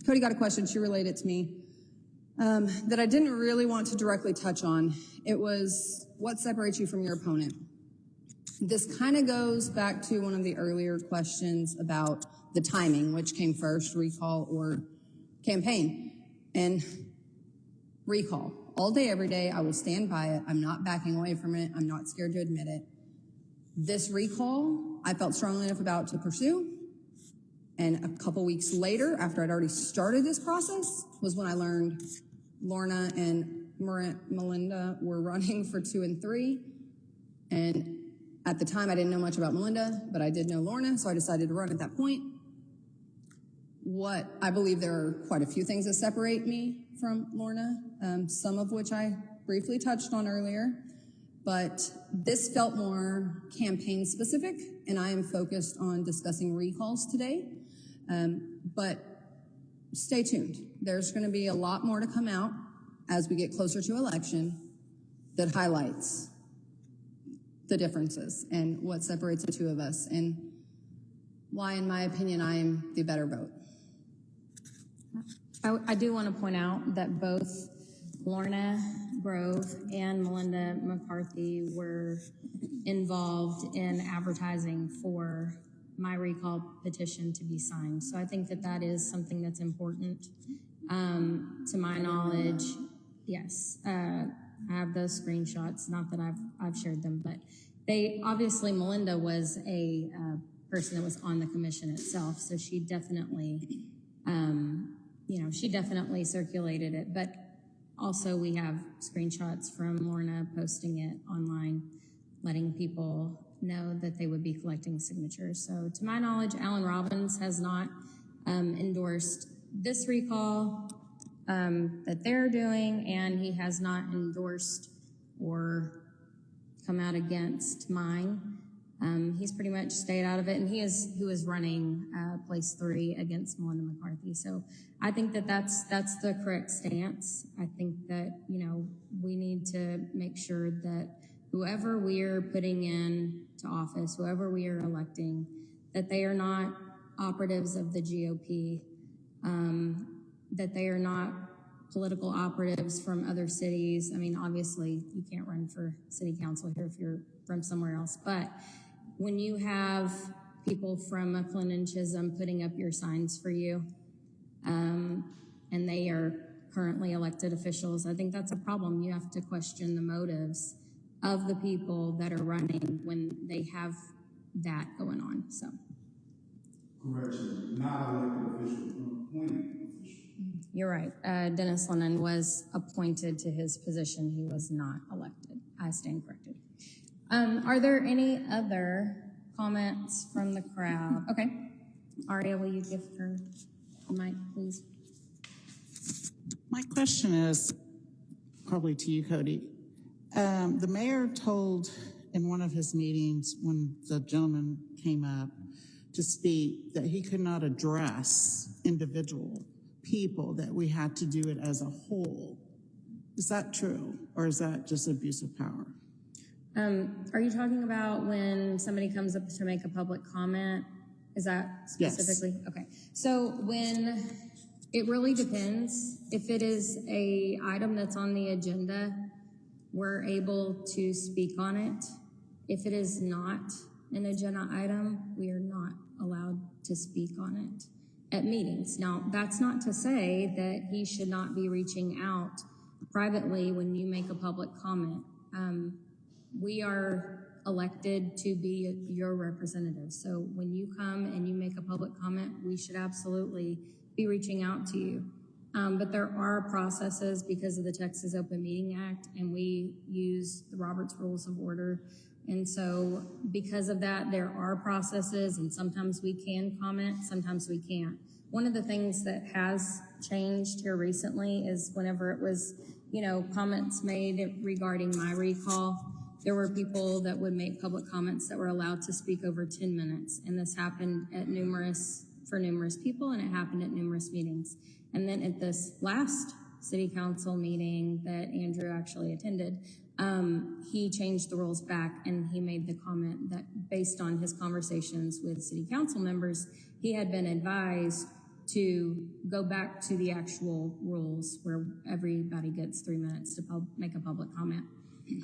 Cody got a question. She relayed it to me that I didn't really want to directly touch on. It was what separates you from your opponent. This kind of goes back to one of the earlier questions about the timing, which came first, recall or campaign. And recall. All day, every day, I will stand by it. I'm not backing away from it. I'm not scared to admit it. This recall, I felt strongly enough about to pursue. And a couple weeks later, after I'd already started this process, was when I learned Lorna and Melinda were running for 2 and 3. And at the time, I didn't know much about Melinda, but I did know Lorna, so I decided to run at that point. What I believe there are quite a few things that separate me from Lorna, some of which I briefly touched on earlier, but this felt more campaign specific, and I am focused on discussing recalls today. But stay tuned. There's going to be a lot more to come out as we get closer to election that highlights the differences and what separates the two of us and why, in my opinion, I am the better vote. I do want to point out that both Lorna Grove and Melinda McCarthy were involved in advertising for my recall petition to be signed. So I think that that is something that's important. To my knowledge, yes, I have those screenshots, not that I've shared them, but they, obviously Melinda was a person that was on the commission itself, so she definitely, she definitely circulated it, but also we have screenshots from Lorna posting it online, letting people know that they would be collecting signatures. So to my knowledge, Alan Robbins has not endorsed this recall that they're doing, and he has not endorsed or come out against mine. He's pretty much stayed out of it, and he was running place 3 against Melinda McCarthy. So I think that that's the correct stance. I think that, we need to make sure that whoever we are putting in to office, whoever we are electing, that they are not operatives of the GOP, that they are not political operatives from other cities. I mean, obviously, you can't run for city council here if you're from somewhere else, but when you have people from McLennan Chisholm putting up your signs for you, and they are currently elected officials, I think that's a problem. You have to question the motives of the people that are running when they have that going on. So, Correction, not elected official, appointed official. You're right. Dennis Lennon was appointed to his position. He was not elected. I stand corrected. Are there any other comments from the crowd? Okay. Aria, will you give her the mic, please? My question is probably to you, Cody. The mayor told in one of his meetings when the gentleman came up to speak that he could not address individual people, that we had to do it as a whole. Is that true, or is that just abuse of power? Are you talking about when somebody comes up to make a public comment? Is that specifically? Yes. Okay. So when it really depends. If it is a item that's on the agenda, we're able to speak on it. If it is not an agenda item, we are not allowed to speak on it. at meetings. Now, that's not to say that he should not be reaching out privately when you make a public comment. We are elected to be your representatives. So when you come and you make a public comment, we should absolutely be reaching out to you. But there are processes because of the Texas Open Meeting Act, and we use the Roberts Rules of Order. And so because of that, there are processes, and sometimes we can comment, sometimes we can't. One of the things that has changed here recently is whenever it was, comments made regarding my recall, there were people that would make public comments that were allowed to speak over 10 minutes. And this happened for numerous people, and it happened at numerous meetings. And then at this last city council meeting that Andrew actually attended, he changed the rules back, and he made the comment that based on his conversations with city council members, he had been advised to go back to the actual rules where everybody gets 3 minutes to make a public comment.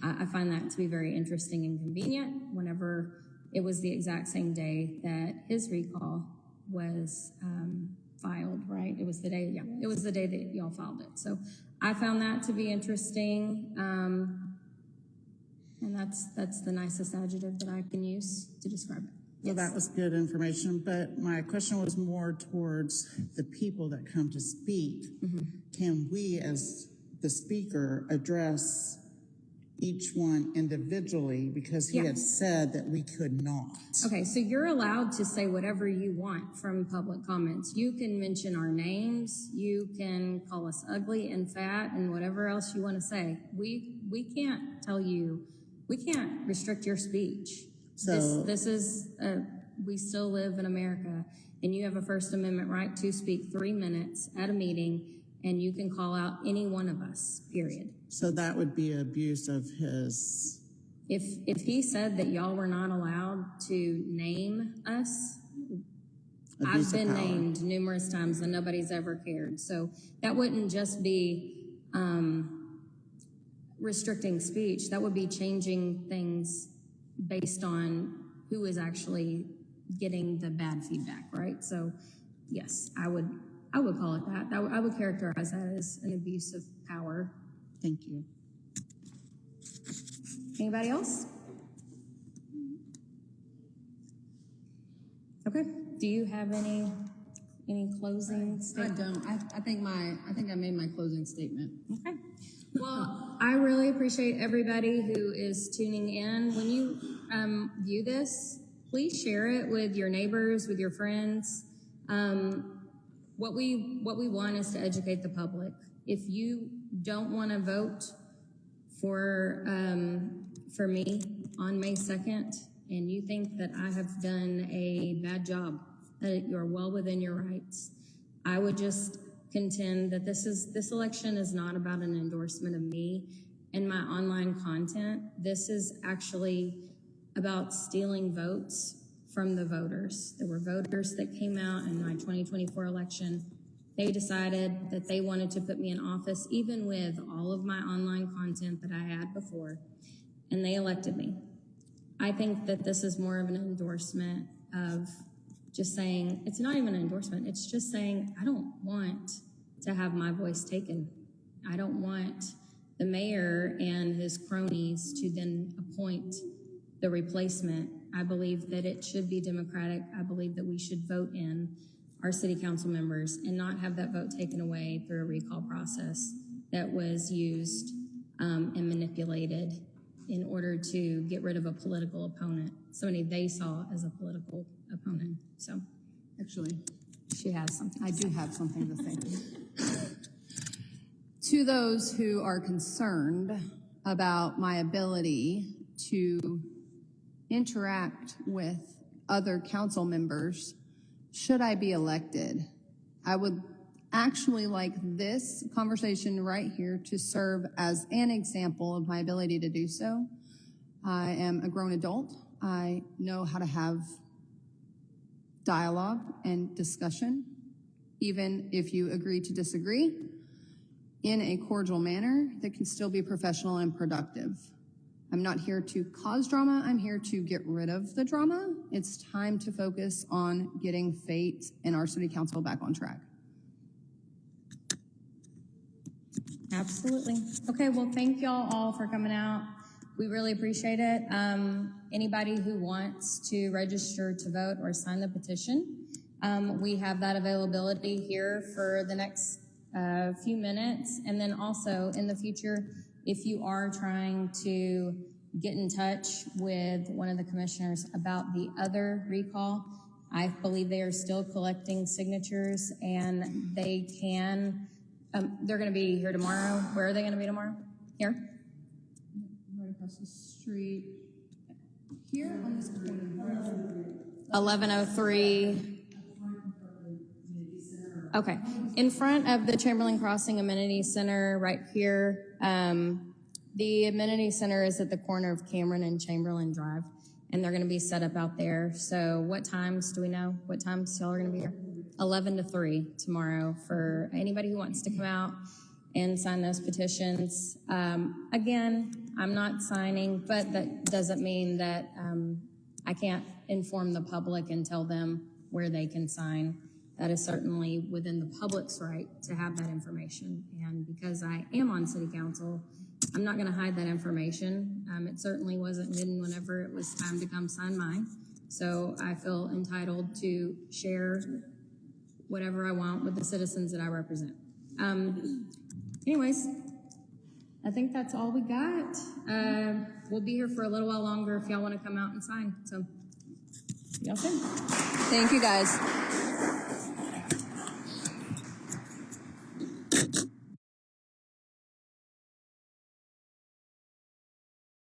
I find that to be very interesting and convenient whenever it was the exact same day that his recall was filed, right? It was the day that y'all filed it. So I found that to be interesting. And that's the nicest adjective that I can use to describe it. Well, that was good information, but my question was more towards the people that come to speak. Can we, as the speaker, address each one individually, because he had said that we could not? Okay, so you're allowed to say whatever you want from public comments. You can mention our names, you can call us ugly and fat and whatever else you want to say. We can't tell you, we can't restrict your speech. So We still live in America, and you have a First Amendment right to speak 3 minutes at a meeting, and you can call out any one of us, period. So that would be abuse of his. If he said that y'all were not allowed to name us, Abuse I've of been power. named numerous times and nobody's ever cared. So that wouldn't just be restricting speech. That would be changing things based on who is actually getting the bad feedback, right? So yes, I would call it that. I would characterize that as an abuse of power. Thank you. Anybody else? Okay. Do you have any closing I statements? don't. I think I made my closing statement. Okay. Well, I really appreciate everybody who is tuning in. When you view this, please share it with your neighbors, with your friends. What we want is to educate the public. If you don't want to vote for me on May 2nd, and you think that I have done a bad job, that you're well within your rights, I would just contend that this election is not about an endorsement of me and my online content. This is actually about stealing votes from the voters. There were voters that came out in my 2024 election. They decided that they wanted to put me in office, even with all of my online content that I had before, and they elected me. I think that this is more of an endorsement of just saying, it's not even an endorsement, it's just saying, I don't want to have my voice taken. I don't want the mayor and his cronies to then appoint the replacement. I believe that it should be democratic. I believe that we should vote in our city council members and not have that vote taken away through a recall process that was used and manipulated in order to get rid of a political opponent, somebody they saw as a political opponent. So Actually, she has something. I do have something to say. To those who are concerned about my ability to interact with other council members, should I be elected, I would actually like this conversation right here to serve as an example of my ability to do so. I am a grown adult. I know how to have dialogue and discussion, even if you agree to disagree, in a cordial manner that can still be professional and productive. I'm not here to cause drama. I'm here to get rid of the drama. It's time to focus on getting Fate and our city council back on track. Absolutely. Okay, well, thank y'all all for coming out. We really appreciate it. Anybody who wants to register to vote or sign the petition, we have that availability here for the next few minutes. And then also in the future, if you are trying to get in touch with one of the commissioners about the other recall, I believe they are still collecting signatures, and they can, they're going to be here tomorrow. Where are they going to be tomorrow? Here? Right across the street. Here on this corner. 1103. Okay, in front of the Chamberlain Crossing Amenity Center right here. The amenity center is at the corner of Cameron and Chamberlain Drive, and they're going to be set up out there. So what times do we know? What times y'all are going to be here? 11 to 3 tomorrow for anybody who wants to come out and sign those petitions. Again, I'm not signing, but that doesn't mean that I can't inform the public and tell them where they can sign. That is certainly within the public's right to have that information. And because I am on city council, I'm not going to hide that information. It certainly wasn't hidden whenever it was time to come sign mine. So I feel entitled to share whatever I want with the citizens that I represent. Anyways, I think that's all we got. We'll be here for a little while longer if y'all want to come out and sign. So, y'all soon. Thank you, guys.